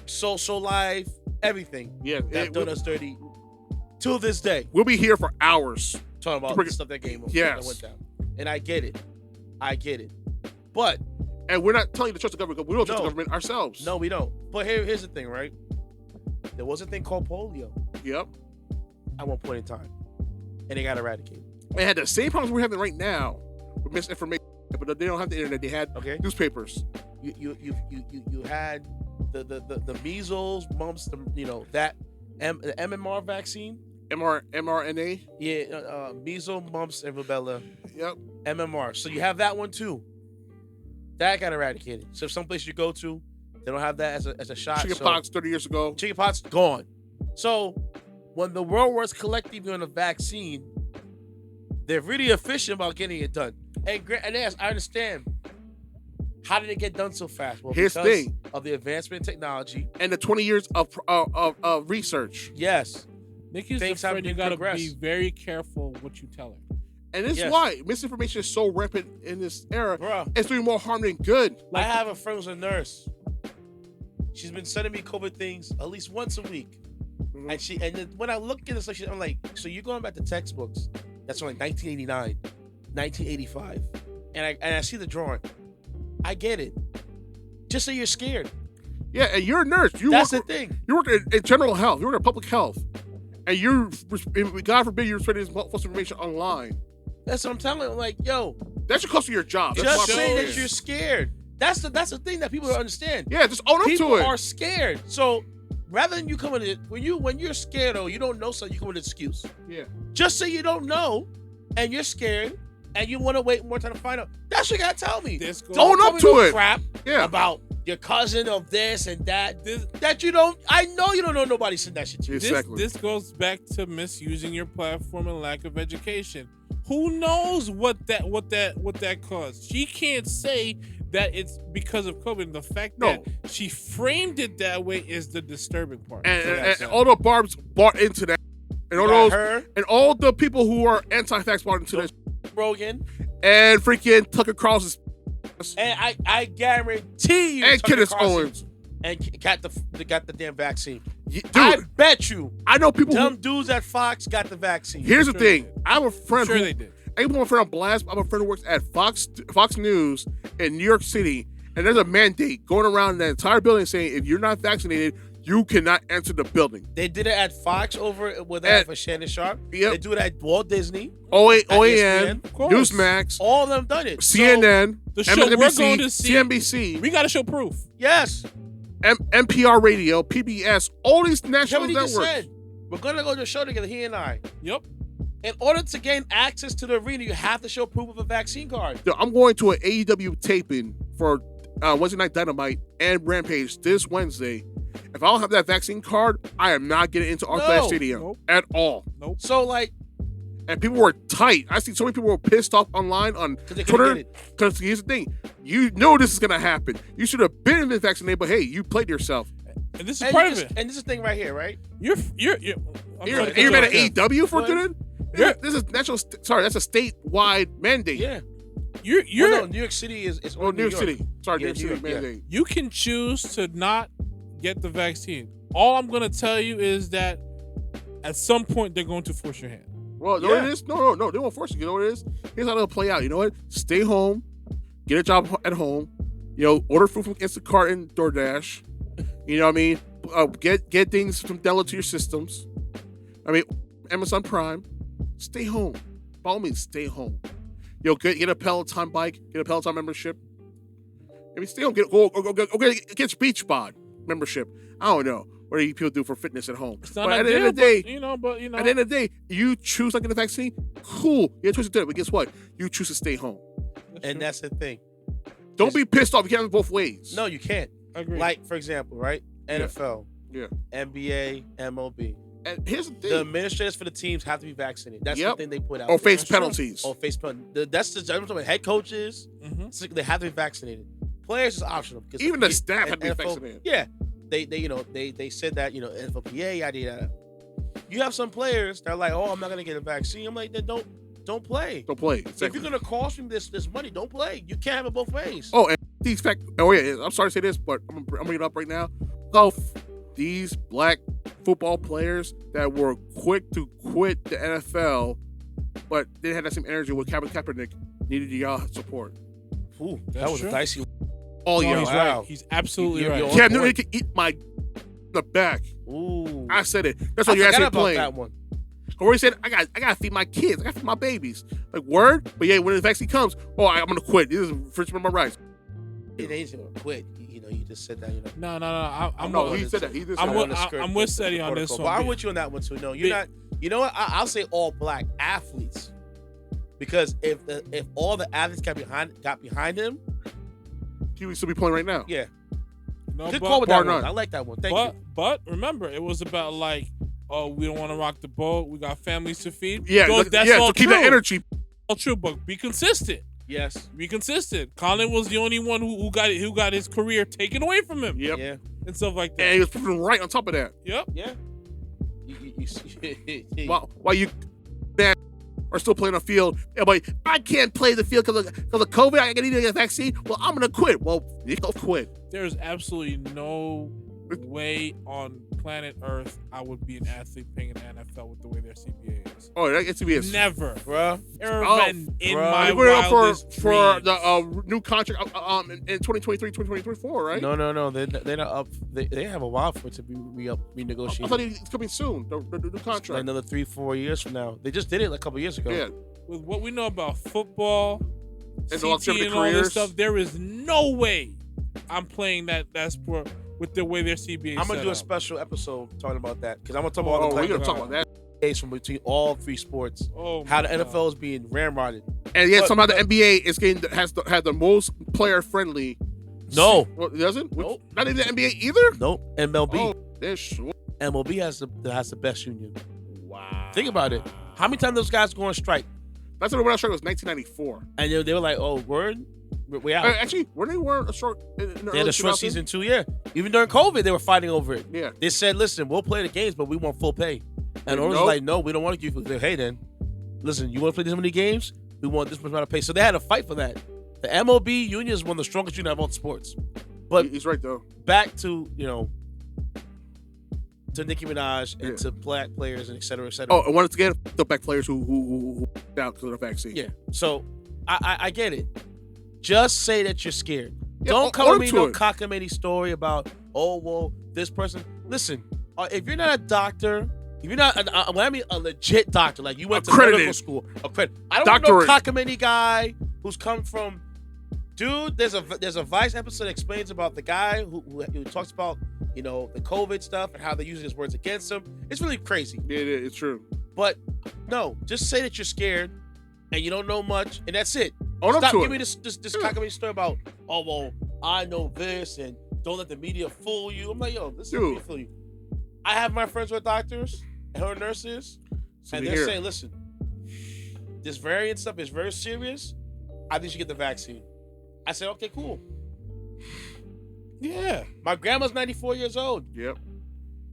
social life, everything. Yeah, that done us dirty. To this day, we'll be here for hours talking about the stuff that came up. Yes, that went down, and I get it. But we're not telling you to trust the government. We don't trust the government ourselves. No, we don't. But here's the thing, right? There was a thing called polio. Yep. At one point in time, and they got eradicated. They had the same problems we're having right now with misinformation, but they don't have the internet. They had newspapers. You had the measles, mumps, that the MMR vaccine. mRNA. Yeah, measles, mumps, and rubella. Yep. MMR. So you have that one too. That got eradicated. So if someplace you go to, they don't have that as a shot. Chickenpox 30 years ago. Chickenpox gone. So when the world works collectively on a vaccine, they're really efficient about getting it done. And yes, I understand. How did it get done so fast? Well, here's the thing: of the advancement in technology and the 20 years of research. Yes, Nicki's the friend. You gotta be very careful what you tell her. And this is why misinformation is so rampant in this era. Bruh. It's doing more harm than good. I have a friend who's a nurse. She's been sending me COVID things at least once a week. Mm-hmm. And then when I look at this, I'm like, so you're going back to textbooks that's from like 1989, 1985. And I see the drawing. I get it. Just so you're scared. Yeah, and you're a nurse. That's the thing. You work in general health. You work in public health. And God forbid, you're spreading false information online. That's what I'm telling you. I'm like, yo. That should cost you your job. Just say that you're scared. That's the thing that people don't understand. Yeah, just own up to it. People are scared. So rather than you come with it, when you're scared or you don't know something, you come with an excuse. Yeah. Just say you don't know and you're scared and you want to wait more time to find out. That's what you gotta tell me. Own up to it. Crap about your cousin of this and that. That you don't. I know you don't know nobody said that shit to you. Exactly. This goes back to misusing your platform and lack of education. Who knows what that caused? She can't say that it's because of COVID. The fact that she framed it that way is the disturbing part. And all the Barbs bought into that. And all the people who are anti-vax bought into this. Rogan. And freaking Tucker Carlson. And I guarantee you. And Kenneth Owens. And got the damn vaccine. Dude, I bet you. I know people. Dumb dudes at Fox got the vaccine. Here's the thing. I have a friend. They did. I put my friend on blast. I have a friend who works at Fox News in New York City, and there's a mandate going around the entire building saying if you're not vaccinated, you cannot enter the building. They did it at Fox over with that for Shannon Sharp. Yep. They do it at Walt Disney. OAN, Newsmax. All of them done it. CNN, the show MSNBC, we're going to see, CNBC. We got to show proof. Yes. NPR Radio, PBS, all these national networks. Just said, we're going to go to a show together, he and I. Yep. In order to gain access to the arena, you have to show proof of a vaccine card. Dude, I'm going to an AEW taping for Wednesday Night Dynamite and Rampage this Wednesday. If I don't have that vaccine card, I am not getting into Arthur Stadium at all. Nope. So, and people were tight. I see so many people were pissed off online on Twitter. Because here's the thing. You know this is going to happen. You should have been vaccinated, but hey, you played yourself. And this is part of it. And this is the thing right here, right? You're mad at AEW for doing it? This is national. Sorry, that's a statewide mandate. Yeah. You're no, New York City is New York City. Sorry, New York City mandate. You can choose to not get the vaccine. All I'm gonna tell you is that at some point they're going to force your hand. Well, no, it is. No, they won't force you. You know what it is? Here's how it'll play out. You know what? Stay home, get a job at home. Order food from Instacart and DoorDash. You know what I mean? Get things from download to your systems. I mean, Amazon Prime. Stay home. By all means, stay home. Get a Peloton bike. Get a Peloton membership. I mean, stay home. Get your Beach Bod membership. I don't know what do you people do for fitness at home. It's not but at the end of the day, at the end of the day, you choose not to get the vaccine. Cool. You have a choice to do it, but guess what? You choose to stay home. That's the thing. Don't be pissed off. You can't have it both ways. No, you can't. Agree. Like, for example, right? NFL, NBA, MLB. And here's the thing: the administrators for the teams have to be vaccinated. That's the thing they put out. Or face penalties. Or face penalties. That's the I'm talking about head coaches. They have to be vaccinated. Players is optional. Even the staff have to be vaccinated. Yeah, they said that NFLPA yada. You have some players that are like, oh, I'm not gonna get a vaccine. I'm like, then don't play. Don't play. Exactly. If you're gonna cost me this money, don't play. You can't have it both ways. Oh, and these fact. Oh yeah, I'm sorry to say this, but I'm bringing it up right now. These black football players that were quick to quit the NFL, but they had that same energy with Colin Kaepernick needed y'all support. Ooh, that was a dicey. Oh yeah, he's right. He's absolutely right. Cam Newton can eat my the back. Ooh, I said it. That's what you're actually playing. That one. I already said I gotta feed my kids. I gotta feed my babies. Like word, but yeah, when the vaccine comes, I'm gonna quit. This is infringement of my rights. It ain't gonna quit. You just said that. No. He said that. I'm with Seti on this one. Well, I'm with you on that one too. No, you're not. You know what? I'll say all black athletes, because if all the athletes got behind him, he would still be playing right now. Yeah. No, good call with that one. I like that one. Thank you. But remember, it was about like, we don't want to rock the boat. We got families to feed. Yeah, that's all to keep true. that energy. All true, but be consistent. Yes, be consistent. Colin was the only one who got his career taken away from him. Yep. Yeah. And stuff like that. And he was proving right on top of that. Yep. Yeah. While you are still playing on the field, everybody, I can't play the field because of COVID. I need to get a vaccine. Well, I'm gonna quit. Well, you don't quit. There's absolutely no way on planet Earth I would be an athlete playing in the NFL with the way their CBA is. Oh, that's CBA. Never, bro. In my wildest dreams. for the new contract in 2023-2024, right? No. They're not up. They have a while for it to be renegotiated. I thought it's coming soon. The new contract. Like another 3-4 years from now. They just did it a couple years ago. Yeah. With what we know about football, and CT and all this stuff, there is no way I'm playing that sport with the way their CBA is. I'm gonna do a special episode talking about that because I'm gonna talk about we're gonna talk about that from between all three sports. How the NFL is being ramrodded, and yet somehow the NBA is has the most player friendly. No, well, it doesn't. Nope. Not even the NBA either. Nope. MLB. Oh, MLB has the best union. Wow. Think about it. How many times those guys go on strike? That's when I strike was 1994. And they were like, "Oh, word." We out. Actually, they weren't a short. They had a short season too. Yeah, even during COVID, they were fighting over it. Yeah, they said, "Listen, we'll play the games, but we want full pay." And owners were like, "No, we don't want to give you." Hey, then, listen, you want to play this many games? We want this much amount of pay. So they had to fight for that. The MLB union is one of the strongest unions of all sports. But he's right though. Back to to Nicki Minaj and to black players and et cetera, et cetera. Oh, and once again, the black players who out because of the vaccine. Yeah. So I get it. Just say that you're scared. Don't come with me no cockamamie story about, this person. Listen, if you're not a doctor, if you're not, when I mean a legit doctor, like you went to medical school, accredited. I don't want no cockamamie guy who's come from. Dude, there's a Vice episode that explains about the guy who talks about the COVID stuff and how they're using his words against him. It's really crazy. Yeah, it's true. But no, just say that you're scared and you don't know much, and that's it. Stop giving me this cockamamie story about, I know this and don't let the media fool you. I'm like, this is media fool you. I have my friends who are doctors and who are nurses, and they're saying, listen, this variant stuff is very serious. I think you should get the vaccine. I said, okay, cool. Yeah. My grandma's 94 years old. Yep.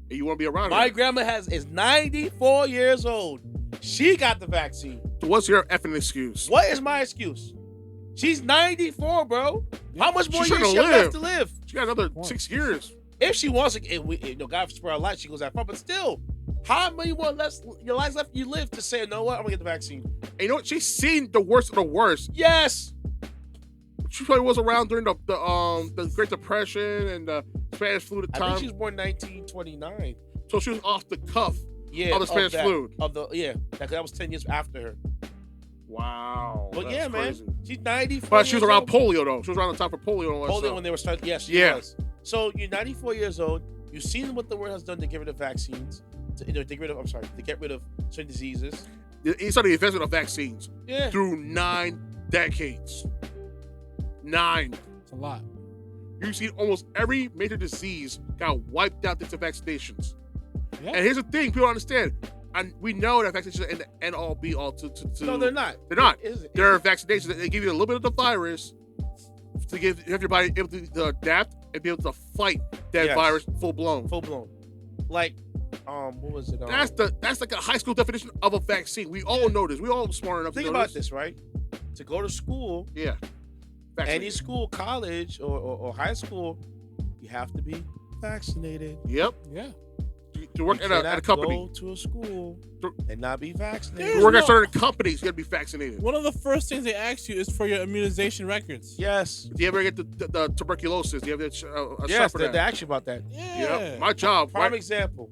And you want to be around her. My grandma is 94 years old. She got the vaccine. So what's your effing excuse? What is my excuse? She's 94, bro. How much more She's years she trying left to live? She got another 6 years. If she wants to, God spare her life, she goes that far. But still, how many more your lives left you live to say, you know what, I'm gonna get the vaccine? And you know what? She's seen the worst of the worst. Yes. She probably was around during the Great Depression and the Spanish flu at the time. I think she was born 1929. So she was off the cuff of the Spanish flu. That was 10 years after her. Wow. But yeah, crazy. man, she's 94. But she was around polio though. She was around the top of polio. Polio when they were starting. Yes, she was. So you're 94 years old. You've seen what the world has done to get rid of vaccines. To get rid of certain diseases. He started the investment of vaccines. Yeah. Through 9 decades. 9. It's a lot. You see almost every major disease got wiped out into vaccinations. Yeah. And here's the thing, people don't understand. And we know that vaccinations are the end all be all to No, they're not. They're not. There are vaccinations that they give you a little bit of the virus to have your body able to adapt and be able to fight that virus full blown. Full blown. Like, what was it? That's like a high school definition of a vaccine. We all know this. We all smart enough. Think about this, right? To go to school. Yeah. Any school, college, or high school, you have to be vaccinated. Yep. Yeah. To work at a company. Go to a school and not be vaccinated. To work at certain companies, you got to be vaccinated. One of the first things they ask you is for your immunization records. Yes. Do you ever get the tuberculosis? Do you have a yes, for that? They ask you about that. Yeah. Yep. My job. Prime example.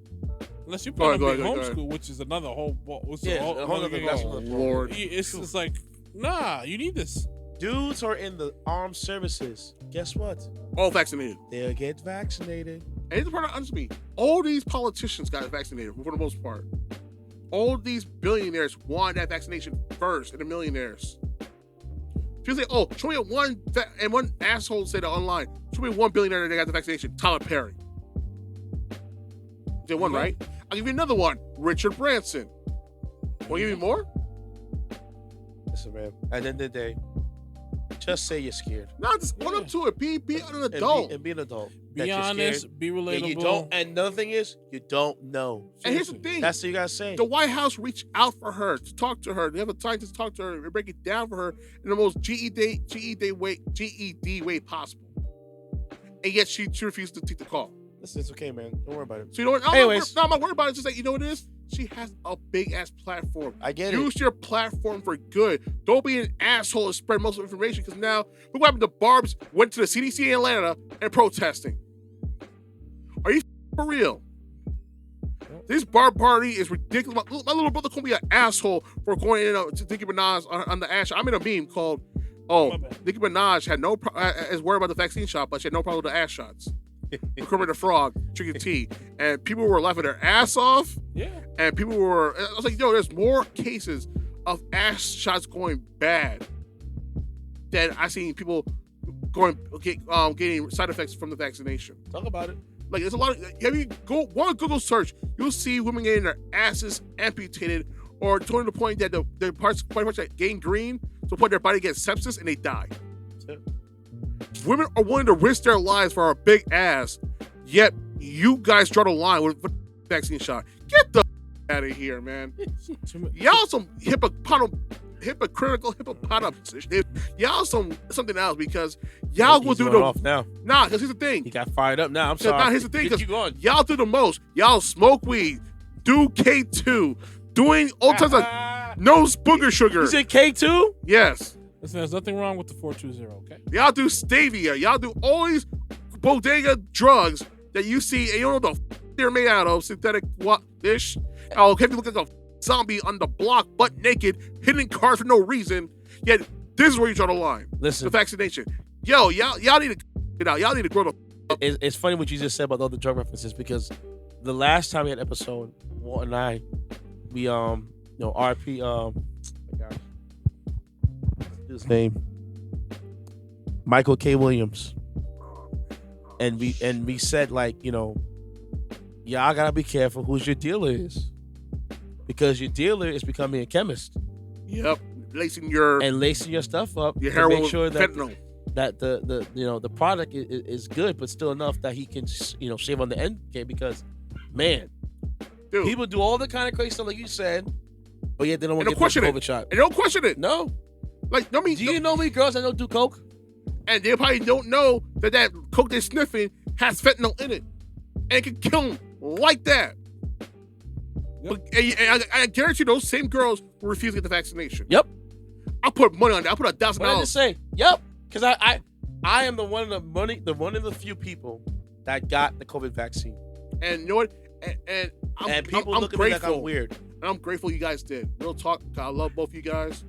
Unless you plan on being homeschool, which is another whole. Lord. It's like, nah, you need this. Dudes who are in the armed services, guess what? All vaccinated. They'll get vaccinated. And here's the part that understands me. All these politicians got vaccinated for the most part. All these billionaires want that vaccination first, and the millionaires. People say, "Oh, show me one asshole said online. Show me one billionaire that got the vaccination." Tyler Perry. Did one right? I'll give you another one. Richard Branson. Want to give me more? Listen, man. At the end of the day, just say you're scared. No, just own up to it. Be an adult. And be an adult. Be honest. Be relatable. And another thing is, you don't know. And here's the thing. That's what you gotta say. The White House reached out for her to talk to her. They have a scientist to talk to her and break it down for her in the most GED way possible. And yet she refused to take the call. Listen, it's okay, man. Don't worry about it. So you know what? I'm not worried about it. It's just like, you know what it is? She has a big ass platform. I get it. Use your platform for good. Don't be an asshole and spread most of the information, because now look what happened to Barb's went to the CDC in Atlanta and protesting. Are you for real? This Barb party is ridiculous. My little brother called me an asshole for going in to Nicki Minaj on the ass shot. I'm in a meme called, Nicki Minaj had is worried about the vaccine shot, but she had no problem with the ass shots. Kermit the Frog, drinking tea, and people were laughing their ass off. Yeah. And people were, I was like, yo, there's more cases of ass shots going bad than I seen people getting side effects from the vaccination. Talk about it. Like, there's a lot of, have you go one Google search, you'll see women getting their asses amputated, or to the point that the parts that gain green to the point their body gets sepsis and they die. Women are willing to risk their lives for a big ass, yet you guys draw the line with the vaccine shot. Get the out of here, man. Y'all some hypocritical. Y'all something else, because y'all will do the off now. Nah, because here's the thing. He got fired up now. I'm sorry. Nah, here's the thing. Because y'all do the most. Y'all smoke weed, do K2, doing all types of no booger sugar. You said K2? Yes. Listen, there's nothing wrong with the 420, okay? Y'all do stevia. Y'all do all these bodega drugs that you see, and you don't know what the they're made out of, synthetic ish. Oh, have you look like a zombie on the block, butt naked, hitting cars for no reason. Yet this is where you draw the line. Listen, the vaccination. Yo, y'all need to get out. Y'all need to grow the. It's funny what you just said about all the drug references, because the last time we had an episode, Walt and I, we RP my gosh, his name, Michael K. Williams, and we said, like, y'all gotta be careful who your dealer is, because your dealer is becoming a chemist. Yep, lacing your stuff up. Your heroin, make sure that fentanyl. That the product is good, but still enough that he can save on the end game, because man, dude, people do all the kind of crazy stuff like you said, but yet they don't want to get the COVID shot. And don't question it. No. Like, I mean, do you know many girls that don't do coke? And they probably don't know that coke they're sniffing has fentanyl in it, and it can kill them like that. Yep. But, and I guarantee you, those same girls will refuse to get the vaccination. Yep. I'll put money on that. I'll put $1,000. What did I say? Yep. Because I am the one of the few people that got the COVID vaccine. And you know what? And people look at me like I'm weird. And I'm grateful you guys did. Real talk. I love both of you guys.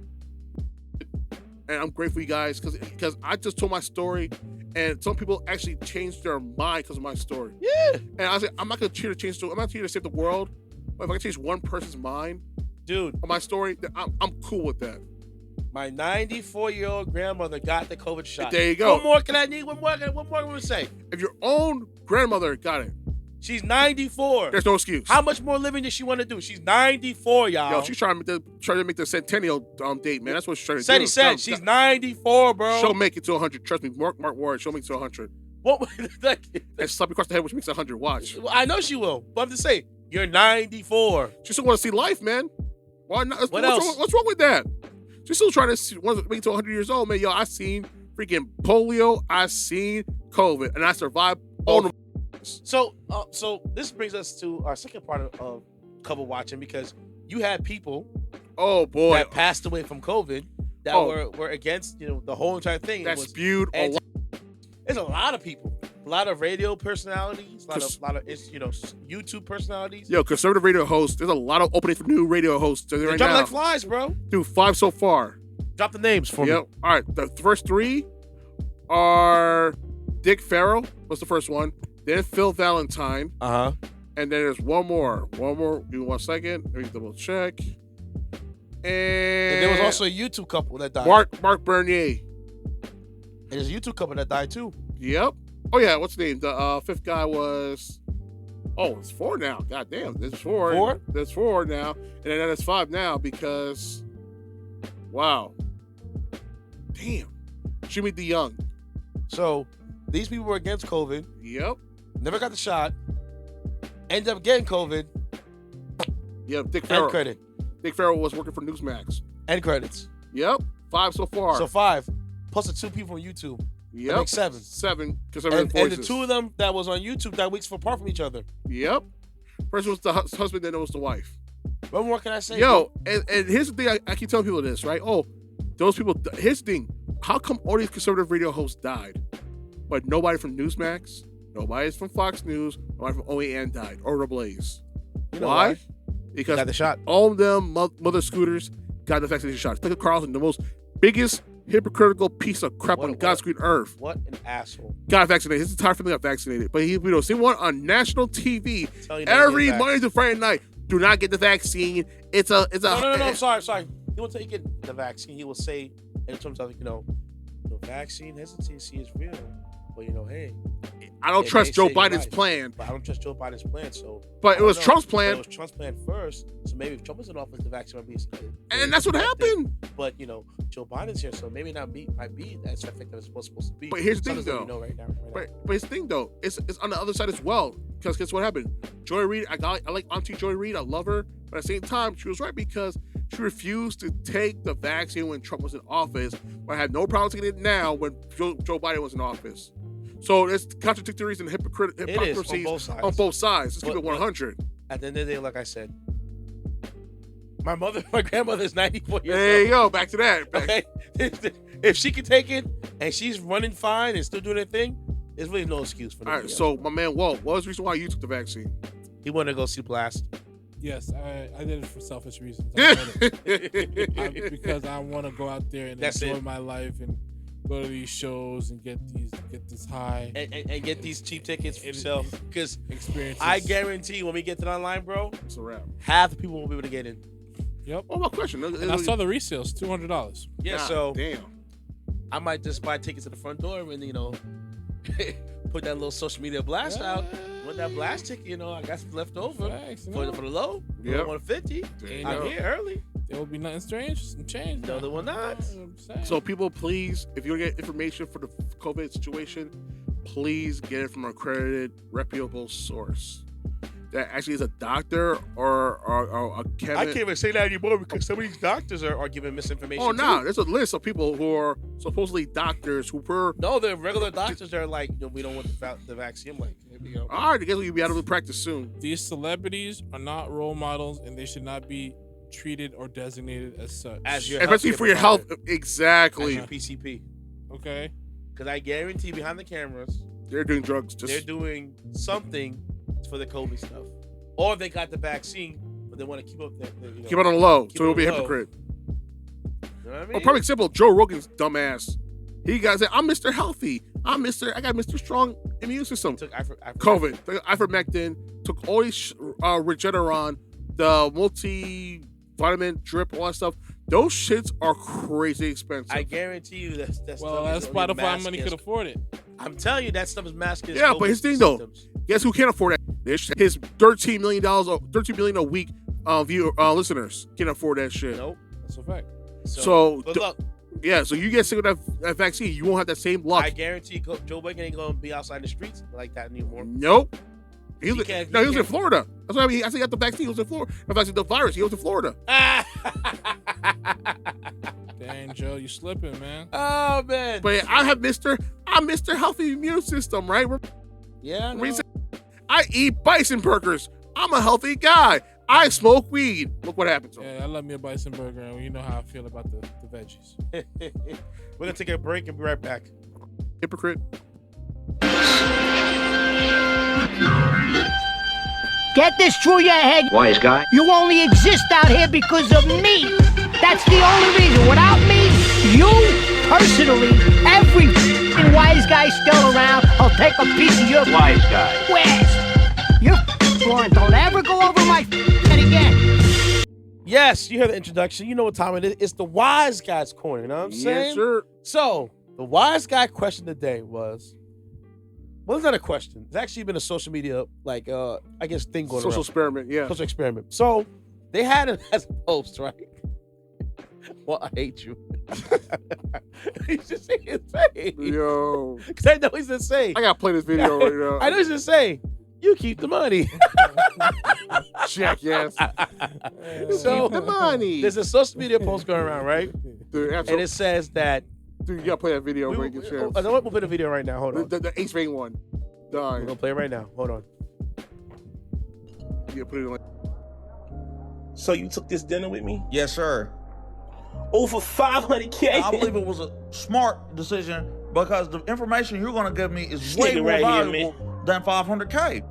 And I'm grateful you guys because I just told my story, and some people actually changed their mind because of my story. Yeah. And I said, I'm not going to cheer to change the story. I'm not here to save the world. But if I can change one person's mind, dude, on my story, then I'm cool with that. My 94-year-old grandmother got the COVID shot. There you go. What more can I need? What more can we say? If your own grandmother got it, she's 94. There's no excuse. How much more living does she want to do? She's 94, y'all. Yo, she's trying to make the centennial date, man. That's what she's trying to do. He said she's 94, bro. She'll make it to 100. Trust me, mark words. She'll make it to 100. What? And slap you across the head, which makes 100. Watch. Well, I know she will. But I'm just saying, you're 94. She still want to see life, man. Why not? What else? What's wrong with that? She's still trying to make it to 100 years old, man. Yo, I seen freaking polio. I seen COVID, and I survived all the. So this brings us to our second part of cover watching, because you had people, that passed away from COVID that were against the whole entire thing. That spewed a lot. There's a lot of people, a lot of radio personalities, a lot of YouTube personalities. Yo, conservative radio hosts. There's a lot of openings for new radio hosts right now. Dropping like flies, bro. Dude, 5 so far. Drop the names for me. All right, the first 3 are Dick Farrell was the first one. Then Phil Valentine. And then there's one more. Give me 1 second. Let me double check. And there was also a YouTube couple that died. Mark Bernier. And there's a YouTube couple that died too. Yep. Oh yeah, what's the name? The 5th guy was. Oh, it's 4 now. God damn, there's 4. 4? There's 4 now, and then there's 5 now because. Wow. Damn. Jimmy DeYoung. So these people were against COVID. Yep. Never got the shot. Ended up getting COVID. Yep. Dick Farrell. End credit. Dick Farrell was working for Newsmax. End credits. Yep. 5 so far. So 5 plus the 2 people on YouTube. Yep. That makes 7. 7. And the 2 of them that was on YouTube that weeks apart from each other. Yep. First was the husband, then it was the wife. What more can I say? Yo, and here's the thing. I keep telling people this, right? Oh, those people. Here's the thing. How come all these conservative radio hosts died, but nobody from Newsmax, nobody from Fox News, nobody from OAN died, or The Blaze? Why? Because got the shot. All of them mother scooters got the vaccination shots. Tucker Carlson, the most biggest hypocritical piece of crap on God's green earth. What an asshole. Got vaccinated. His entire family got vaccinated. But he, see one on national TV every Monday to Friday night. Do not get the vaccine. It's a. No. I'm sorry. He won't tell you get the vaccine. He will say in terms of the vaccine hesitancy is real. But hey, I don't trust Joe Biden's plan. But I don't trust Joe Biden's plan. So, but it was Trump's plan. It was Trump's plan first. So maybe if Trump was in office, the vaccine might be. And that's what happened. But Joe Biden's here, so maybe might be as effective as it's supposed to be. But here's the thing, though. Right now. But his thing, though, it's on the other side as well. Because guess what happened? Joy Reid, I like Auntie Joy Reid. I love her. But at the same time, she was right because she refused to take the vaccine when Trump was in office. But I had no problem taking it now when Joe Biden was in office. So it's contradictories and hypocrisies on both sides. Let's keep it 100. At the end of the day, like I said, my grandmother is 94 years old. There you go. Back to that. Okay? If she can take it and she's running fine and still doing her thing, there's really no excuse for that. All right, so my man Walt, what was the reason why you took the vaccine? He wanted to go see Blast. Yes, I did it for selfish reasons. Because I want to go out there and enjoy my life and go to these shows and get this high and get these cheap tickets for yourself. Because experiences. I guarantee when we get to the online, bro, it's a wrap. Half the people won't be able to get in. Yep. Oh, my question. And I saw the resales, $200. Yeah, God, so damn. I might just buy tickets to the front door and put that little social media blast out. With that blast ticket, I got some left over for the low. Yep. 150. I'm here early. There will be nothing strange, some change. No, there will not. So people, please, if you're gonna get information for the COVID situation, please get it from an accredited, reputable source. that actually is a doctor or a chemist. I can't even say that anymore because some of these doctors are giving misinformation. Oh, no. There's a list of people who are supposedly doctors who No, the regular doctors are like, we don't want the vaccine. Like, all right, I guess we'll be out of practice soon. These celebrities are not role models, and they should not be treated or designated as such. Especially for your health. Exactly. As your PCP. Okay. Because I guarantee behind the cameras, they're doing drugs. They're doing something for the COVID stuff. Or they got the vaccine, but they want to keep up keep it on the low, so it'll be a hypocrite. You know what I mean? Or probably simple, Joe Rogan's dumbass. He got said, I'm Mr. Healthy. I got Mr. Strong immune system. Took COVID. Took ivermectin. Took all these Regeneron, the multivitamin drip, all that stuff. Those shits are crazy expensive. I guarantee you that's that's Spotify money could afford it. I'm telling you that stuff is masking. Yeah, but his thing though, guess who can't afford that? His $13 million a week listeners can't afford that shit. Nope, that's a fact. So good luck. Yeah, so you get sick of that vaccine, you won't have that same luck. I guarantee Joe Biden ain't gonna be outside the streets like that anymore. Nope. He was in Florida. That's why I said he got the vaccine. He was in Florida. The vaccine, the virus. He was in Florida. Dang, Joe, you slipping, man. Oh man. But I'm Mr. Healthy Immune System, right? Yeah. I eat bison burgers. I'm a healthy guy. I smoke weed. Look what happens. Yeah, I love me a bison burger, and you know how I feel about the veggies. We're gonna take a break and be right back. Hypocrite. Get this through your head. Wise guy. You only exist out here because of me. That's the only reason. Without me, you personally, every wise guy still around, I'll take a piece of your wise guy. West. You're blind. Don't ever go over my head again. Yes, you heard the introduction. You know what time it is. It's the wise guy's corner. You know what I'm saying? Yes, sir. So the wise guy question today was. Well, it's not a question. It's actually been a social media, I guess, thing going on. Social experiment, yeah. Social experiment. So, they had it as a post, right? Well, I hate you. He's just insane. Yo. Because I know he's insane. I got to play this video right now. I know he's insane. You keep the money. Jackass. So, keep the money. There's a social media post going around, right? Dude, and it says that. Dude, you gotta play that video when you get a chance. We'll play the video right now. Hold on. The Ace Rain one. We're gonna play it right now. Hold on. Yeah, put it on. So you took this dinner with me? Yes, sir. Over $500K. I believe it was a smart decision because the information you're gonna give me is way more right valuable than $500K.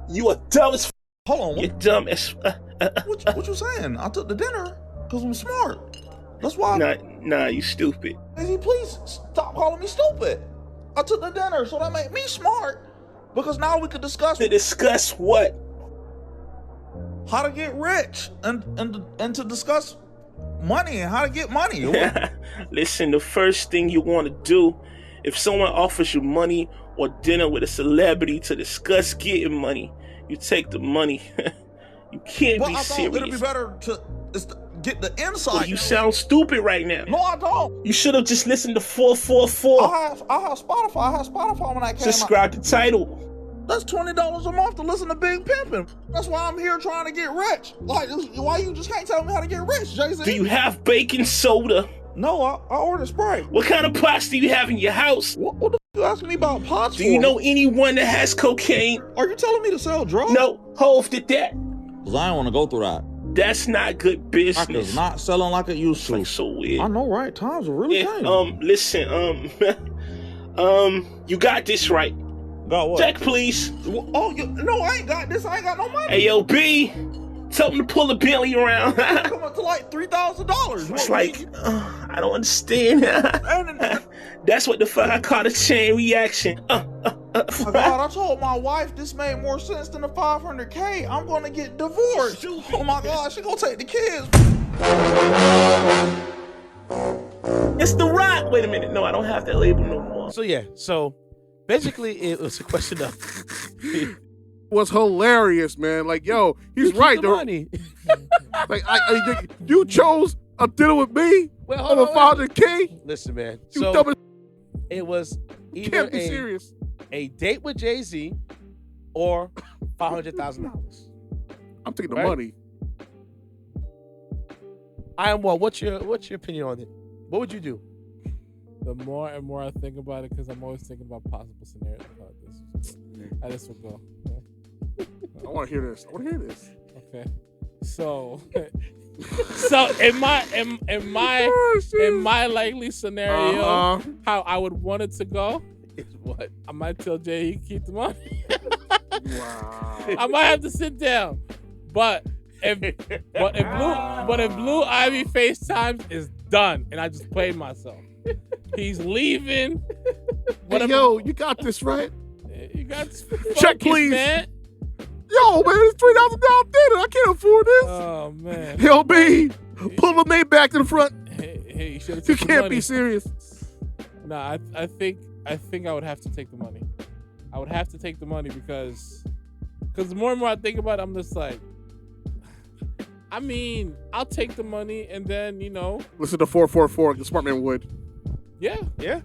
You are dumb as. Hold on. You're dumb as. What you saying? I took the dinner because I'm smart. That's why. Nah, you stupid. Please stop calling me stupid. I took the dinner, so that made me smart. Because now we could discuss. To discuss what? How to get rich and to discuss money and how to get money. Listen, the first thing you want to do, if someone offers you money or dinner with a celebrity to discuss getting money, you take the money. You can't be serious. It'd be better to get the insight. Well, you sound stupid right now. No, I don't. You should have just listened to 444. I have Spotify. I had Spotify when I came Subscribe to Tidal. That's $20 a month to listen to Big Pimpin'. That's why I'm here trying to get rich. Like, why you just can't tell me how to get rich, Jason? Do you have baking soda? No, I ordered Sprite. What kind of pots do you have in your house? What the f you asking me about pots Do you know anyone that has cocaine? Are you telling me to sell drugs? No, Hov did that. Because I don't want to go through that. That's not good business. It's not selling like it used to. Like so weird. I know, right? Times are really changing. Listen, you got this right. Got what? Check, please. Oh, no, I ain't got this. I ain't got no money. Hey, yo, B, tell them to pull the Bentley around. Come up to like $3,000. It's like, I don't understand. That's what the fuck I call a chain reaction. My God, I told my wife this made more sense than the $500K. I'm gonna get divorced. Oh my God, she gonna take the kids. It's The Rock. Wait a minute. No, I don't have that label no more. So yeah, basically it was a question of. Was hilarious, man. Like, yo, he's right. The money. Like, you chose a dinner with me over $500K. Listen, man. You dumb as. It was Either Can't be serious. A date with Jay-Z or $500,000. I'm taking the money. I am what? What's your opinion on it? What would you do? The more and more I think about it, because I'm always thinking about possible scenarios about this. How this would go. I want to hear this. Okay. So in my likely scenario, how I would want it to go is what? I might tell Jay he can keep the money. Wow. I might have to sit down, but if Blue Ivy FaceTimes is done, and I just played myself. He's leaving. Hey, yo, you got this, right? You got this. Check, please. Man. Yo, man, it's $3,000 dinner. I can't afford this. Oh man. Yo, B, pull the name back to the front. Hey, you can't be serious. Nah, I think I would have to take the money. I would have to take the money because the more and more I think about it, I'm just like, I mean, I'll take the money and then, Listen to 444, the smart man would. Yeah. Yeah.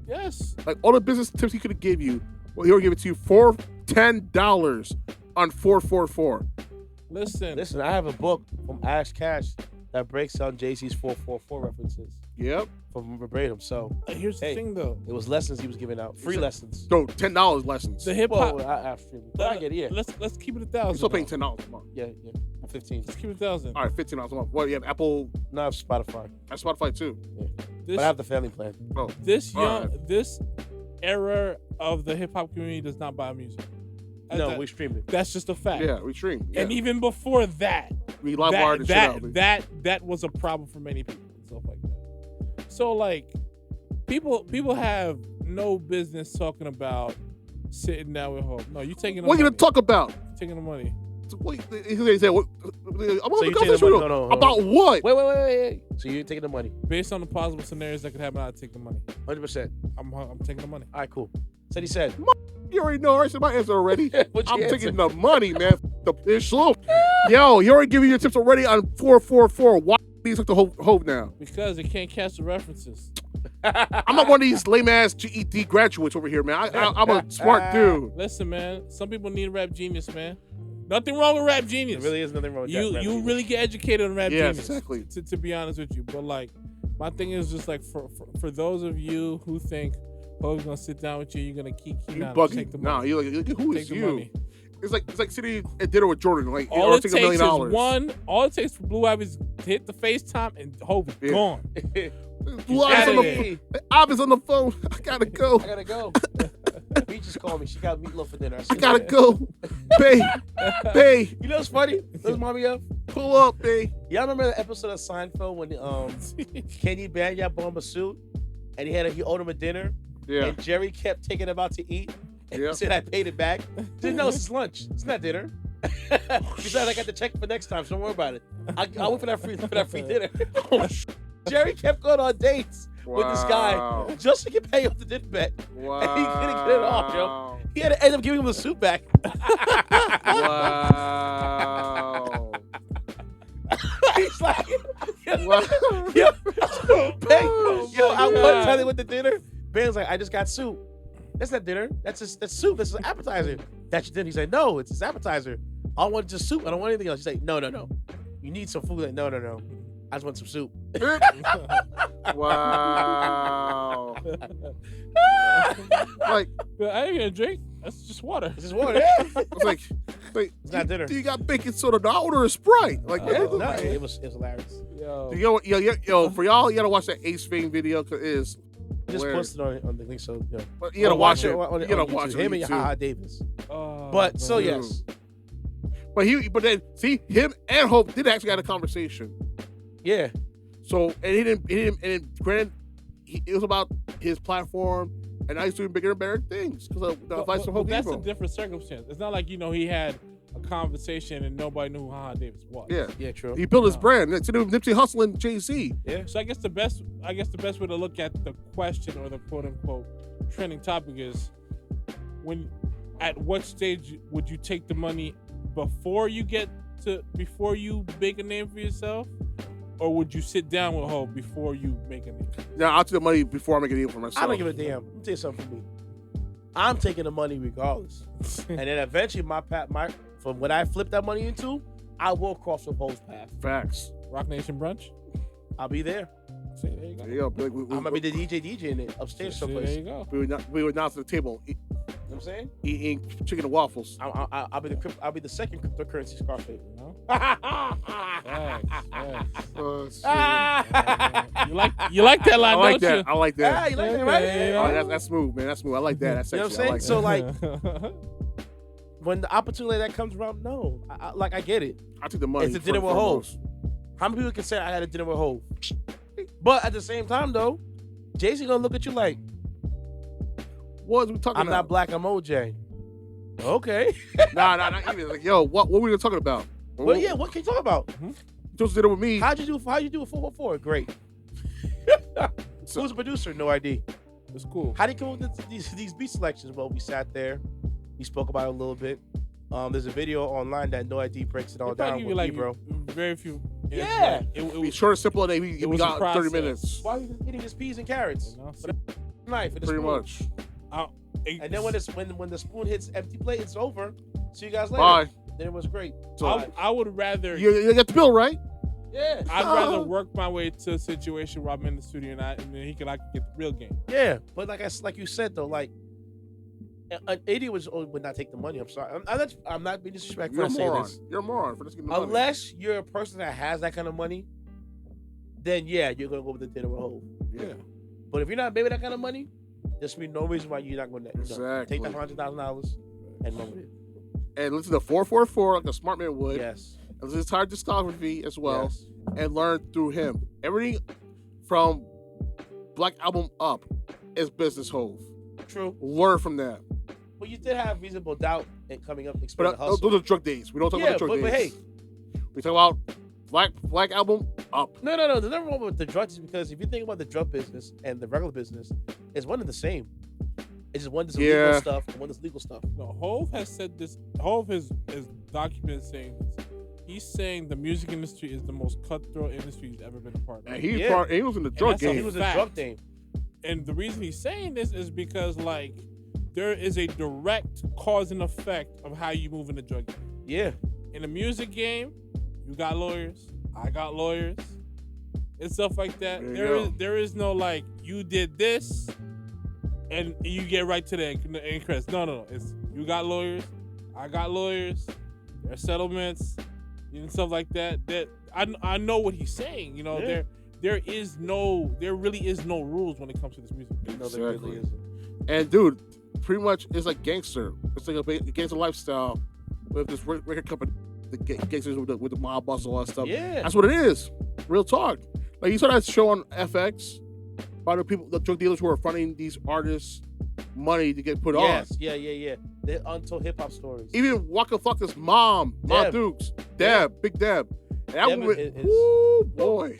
Yes. Like all the business tips he could have give you, well, he would give it to you for $10 on 444. Listen, I have a book from Ash Cash that breaks down Jay-Z's 444 references. Yep. From verbatim. So here's the thing, though. It was lessons he was giving out, free lessons. No, $10 lessons. The hip hop. I get it. Yeah. Let's keep it 1,000. You're still paying $10 a month. Yeah. 15. Let's keep it 1,000. All right, $15 a month. What, you have Apple? No, I have Spotify. I have Spotify too. Yeah. But I have the family plan. Oh, this era of the hip hop community does not buy music. No, we stream it. That's just a fact. Yeah, we stream. Yeah. And even before that, we live wired and shit out. That was a problem for many people and stuff like that. So like, people have no business talking about sitting down with Hope. No, you taking. What are you gonna talk about? Taking the money. Wait, they say what? No. About what? Wait. So you're taking the money based on the possible scenarios that could happen? I'd take the money. 100%. I'm taking the money. All right, cool. Said he said. You already know. I said my answer already. I'm answer? taking the money, man. The issue. Yo, you already giving your tips already on 444. Why do you took the Hope now? Because they can't catch the references. I'm not one of these lame ass GED graduates over here, man. I'm a smart dude. Listen, man. Some people need Rap Genius, man. Nothing wrong with Rap Genius. There really is nothing wrong with you. Rap You Genius. really get educated on Rap Genius. Exactly. To be honest with you, but like, my thing is just like for those of you who think Hope's gonna sit down with you, you're gonna keep You down, bugging? take the Nah, money. you're like, who is Take the you? money. It's like sitting at dinner with Jordan. Like, All it take takes $1 million. is one. All it takes for Blue Ivy's to hit the FaceTime and Hope is gone. Blue Ivy's on the phone. I gotta go. Meek just called me. She got meatloaf for dinner. I gotta go. Babe. You know what's funny? What's mommy up? Pull up, babe. Y'all remember the episode of Seinfeld when Kenny Banya bought him a suit and he owed him a dinner? Yeah. And Jerry kept taking him out to eat. And Yeah. he said, I paid it back. Didn't know it's lunch. It's not dinner. He said, I got the check for next time, so don't worry about it. I went for that free dinner. Jerry kept going on dates with this guy just so he could pay off the dinner bet. Wow. And he couldn't get it off, yo. He had to end up giving him the suit back. Wow. He's like, Wow. I one time they went to dinner. Ben's like, I just got soup. That's not dinner. That's soup. That's an appetizer. That's your dinner. He's like, no, it's his appetizer. I want just soup. I don't want anything else. He's like, no. You need some food. Like, no. I just want some soup. Wow. Like, I ain't gonna drink. That's just water. It's just water. Yeah. It's like it's not dinner. Do you got baking soda? No, I order a Sprite. Like, No, it was hilarious. Yo, for y'all, you gotta watch that Ace Fame video because it is. Just posted on the link, so yeah. But you gotta watch it. On You gotta YouTube. watch it. Him and Haha Davis. But so yes. But then see him and Hope did actually have a conversation. Yeah. So and he didn't. And granted, it was about his platform, and now he's doing bigger and better things because of the advice from Hope. That's a different circumstance. It's not like he had a conversation and nobody knew who Haha Davis was. Yeah, true. He built his brand. It's Nipsey Hussle and Jay-Z. Yeah. So I guess the best way to look at the question or the quote unquote trending topic is at what stage would you take the money before you make a name for yourself, or would you sit down with Hov before you make a deal? Yeah, I'll take the money before I make a deal for myself. I don't give a damn. Let me tell you something for me. I'm taking the money regardless. And then eventually, from what I flip that money into, I will cross the Hov's path. Facts. Rock Nation brunch? I'll be there. See, there you go. There you go. I'm going to be the DJ in it upstairs someplace. There you go. We would not to the table. You know what I'm saying? Eating chicken and waffles. I'll be the second cryptocurrency Scarface. You know? You like that line, I like don't that. you? I like that. Yeah, you like that, right? That's smooth, man. That's smooth. I like that. That's you know sexy. what I'm saying? I like So when the opportunity like that comes around, no, I get it. I took the money. It's a dinner with Hov. How many people can say I had a dinner with Hov? But at the same time, though, Jessie gonna look at you like, what are we talking I'm about? not black, I'm OJ. Okay. Nah, not even. Like, yo, what were we talking about? Well, yeah, what can you talk about? You supposed to dinner with me. How'd you do it 444? Great. Who's the producer? No ID. It's cool. How did you come up with these beat selections? Well, we sat there. We spoke about it a little bit. There's a video online that No ID breaks it all down with me, bro. Very few. Yeah. It was short and simple, and we got 30 minutes. Why are you eating his peas and carrots? Knife and a Pretty spoon. much. And then when the spoon hits empty plate, it's over. See you guys later. Bye. Then it was great. I would rather. You get the bill, right? Yeah. I'd rather work my way to a situation where I'm in the studio and then I can get the real game. Yeah, but like you said though, like an idiot would not take the money. I'm sorry. I'm not being disrespectful. You're a saying moron. this. You're a moron for just getting the money. Unless you're a person that has that kind of money, then yeah, you're gonna go with the dinner with Hov. Yeah. But if you're not maybe that kind of money, there's be no reason why you're not going to Exactly. take that $100,000 and run with it. And listen to 444 like a smart man would. Yes. And listen to his entire discography as well. Yes. And learn through him. Everything from Black Album up is business Hov. True. Learn from that. But you did have reasonable doubt in coming up. But those are drug days. We don't talk about the drug days. But hey, we talk about Black Album up. No. There's nothing wrong with the drugs because if you think about the drug business and the regular business, it's one and the same. It's just one that's illegal stuff and one that's legal stuff. No, Hov has said this. Hov is documented saying this. He's saying the music industry is the most cutthroat industry he's ever been a part of. And he was in the drug game. He was in the drug game. And the reason he's saying this is because, like, there is a direct cause and effect of how you move in the drug game. Yeah. In the music game, you got lawyers. I got lawyers. And stuff like that. There is no, like, you did this and you get right to the interest. No. It's you got lawyers. I got lawyers. There are settlements and stuff like that. That I know what he's saying. You know, there really is no rules when it comes to this music. No, there really isn't. And dude, pretty much it's like gangster. It's like a gangster lifestyle with this record company, the gangsters with the mob boss and all that stuff. Yeah, that's what it is. Real talk. Like you saw that show on FX about the drug dealers who are fronting these artists money to get put on. Yes, yeah. They're untold hip hop stories. Even Waka Flocka's mom, Dukes, Big Deb. And that woman, boy.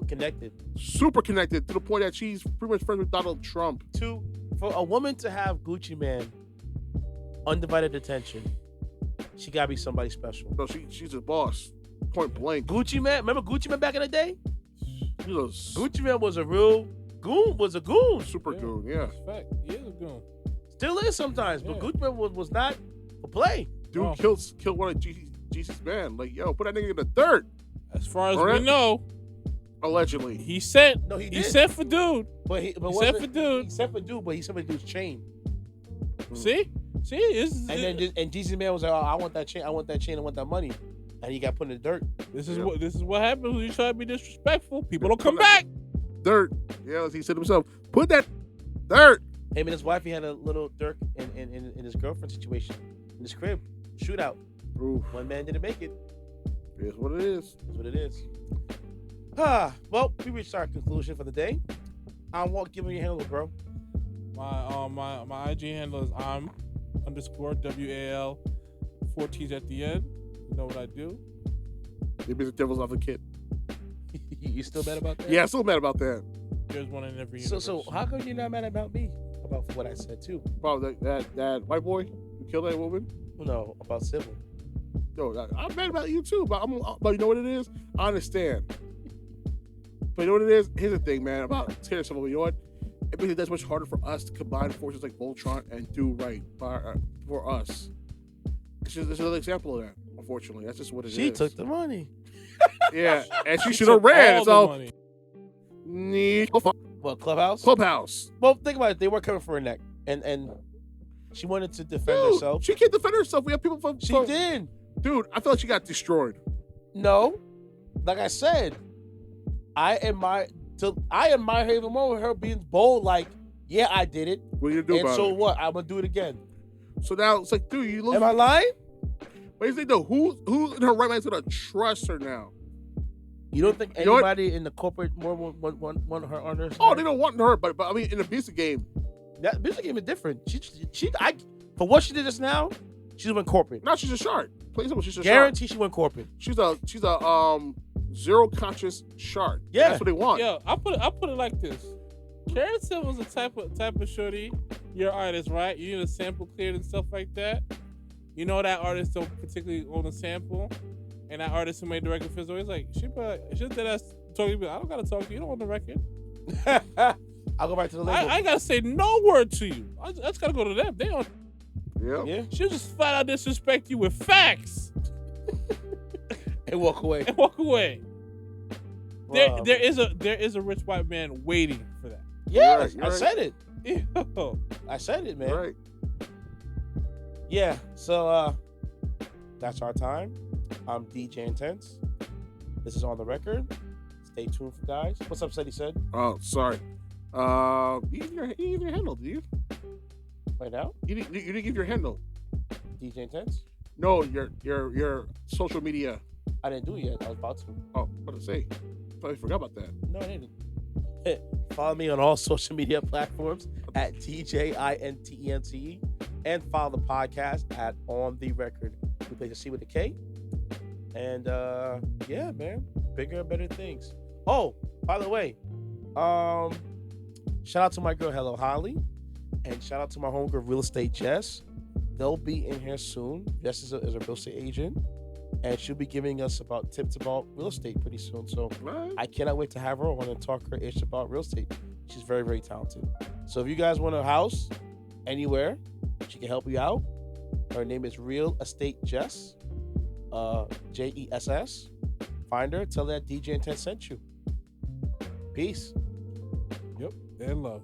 Connected. Super connected to the point that she's pretty much friends with Donald Trump. For a woman to have Gucci Man undivided attention, she gotta be somebody special. No, she's a boss. Point blank. Gucci Man, remember Gucci Man back in the day? Gucci Man was a real goon. Super goon, yeah. Fact, he is a goon. Still is sometimes, but Gucci Man was not for play. Dude killed one of Jesus' man. Like, yo, put that nigga in the dirt. As far as we know, allegedly, he sent. No, he did. He sent for dude. But he sent for dude. He sent for dude, but he sent for dude's chain. See, and Jesus Man was like, oh, I want that chain. I want that money, and he got put in the dirt. This is what happens when you try to be disrespectful. People don't come back. Dirt. Yeah, as he said himself, put that dirt. Him and his wife, he had a little dirt in his girlfriend situation in his crib shootout. Oof. One man didn't make it. It's what it is. It's what it is. Well, we reached our conclusion for the day. I won't give me your handle, bro. My IG handle is _WAL 4 T's at the end. You know what I do? Maybe the devil's advocate. You still mad about that? Yeah, still mad about that. There's one in every universe. So how come you're not mad about me? About what I said too? Probably that white boy who killed that woman? No, about civil. No, I'm mad about you too. But you know what it is? I understand. But you know what it is? Here's the thing, man, about Taylor Swift. You know what? It makes it that much harder for us to combine forces like Voltron and do right for us. It's just another example of that. Unfortunately, that's just what it is. She took the money. Yeah, and she should have ran. So, money. What, Clubhouse? Clubhouse. Well, think about it. They were coming for her neck, and she wanted to defend herself. She can't defend herself. We have people from. She did. Dude, I feel like she got destroyed. No, like I said, I admire her even more with her being bold. Like, yeah, I did it. What are you gonna do about it? And so it? what? I'm gonna do it again. So now it's like, dude, you look. Am I lying? Wait a second, though. Who's in her right mind's gonna trust her now? You don't think anybody in the corporate more want her on her side? Oh, they don't want her, but I mean, in the music game, that music game is different. For what she did just now, she went corporate. No, she's a shark. Plain simple, she's a Guarantee shark. she went corporate. She's a zero conscious shark. Yeah, that's what they want. Yeah, I put it like this. Karen Silver was the type of shorty. You're an artist, right? You need a sample cleared and stuff like that. You know that artist don't particularly own a sample, and that artist who made the record feels always like she did us talking to me. I don't gotta talk to you. You don't own the record. I'll go back to the label. I ain't gotta say no word to you. I just gotta go to them. They don't. Yeah. She'll just flat out disrespect you with facts and walk away. Wow. There is a rich white man waiting for that. Yeah, you're I right. said it. Yo. I said it, man. Right. Yeah, so that's our time. I'm DJ Intense. This is On the Record. Stay tuned for guys. What's up, Sadie said? Oh, sorry. You give your handle, do you? Right now? You didn't give your handle. DJ Intense? No, your social media. I didn't do it yet. I was about to. Oh, what did I say? I thought you forgot about that. No, I didn't. Follow me on all social media platforms at DJINTENCE and follow the podcast at On The Record. We play the C with a K. And yeah, man, bigger and better things. Oh, by the way, shout out to my girl Hello Holly, and shout out to my homegirl Real Estate Jess. They'll be in here soon. Jess is a real estate agent, and she'll be giving us tips about real estate pretty soon. So I cannot wait to have her on and talk her ish about real estate. She's very, very talented. So if you guys want a house anywhere, she can help you out. Her name is Real Estate Jess, JESS. Find her. Tell her that DJ Intense sent you. Peace. Yep, and love.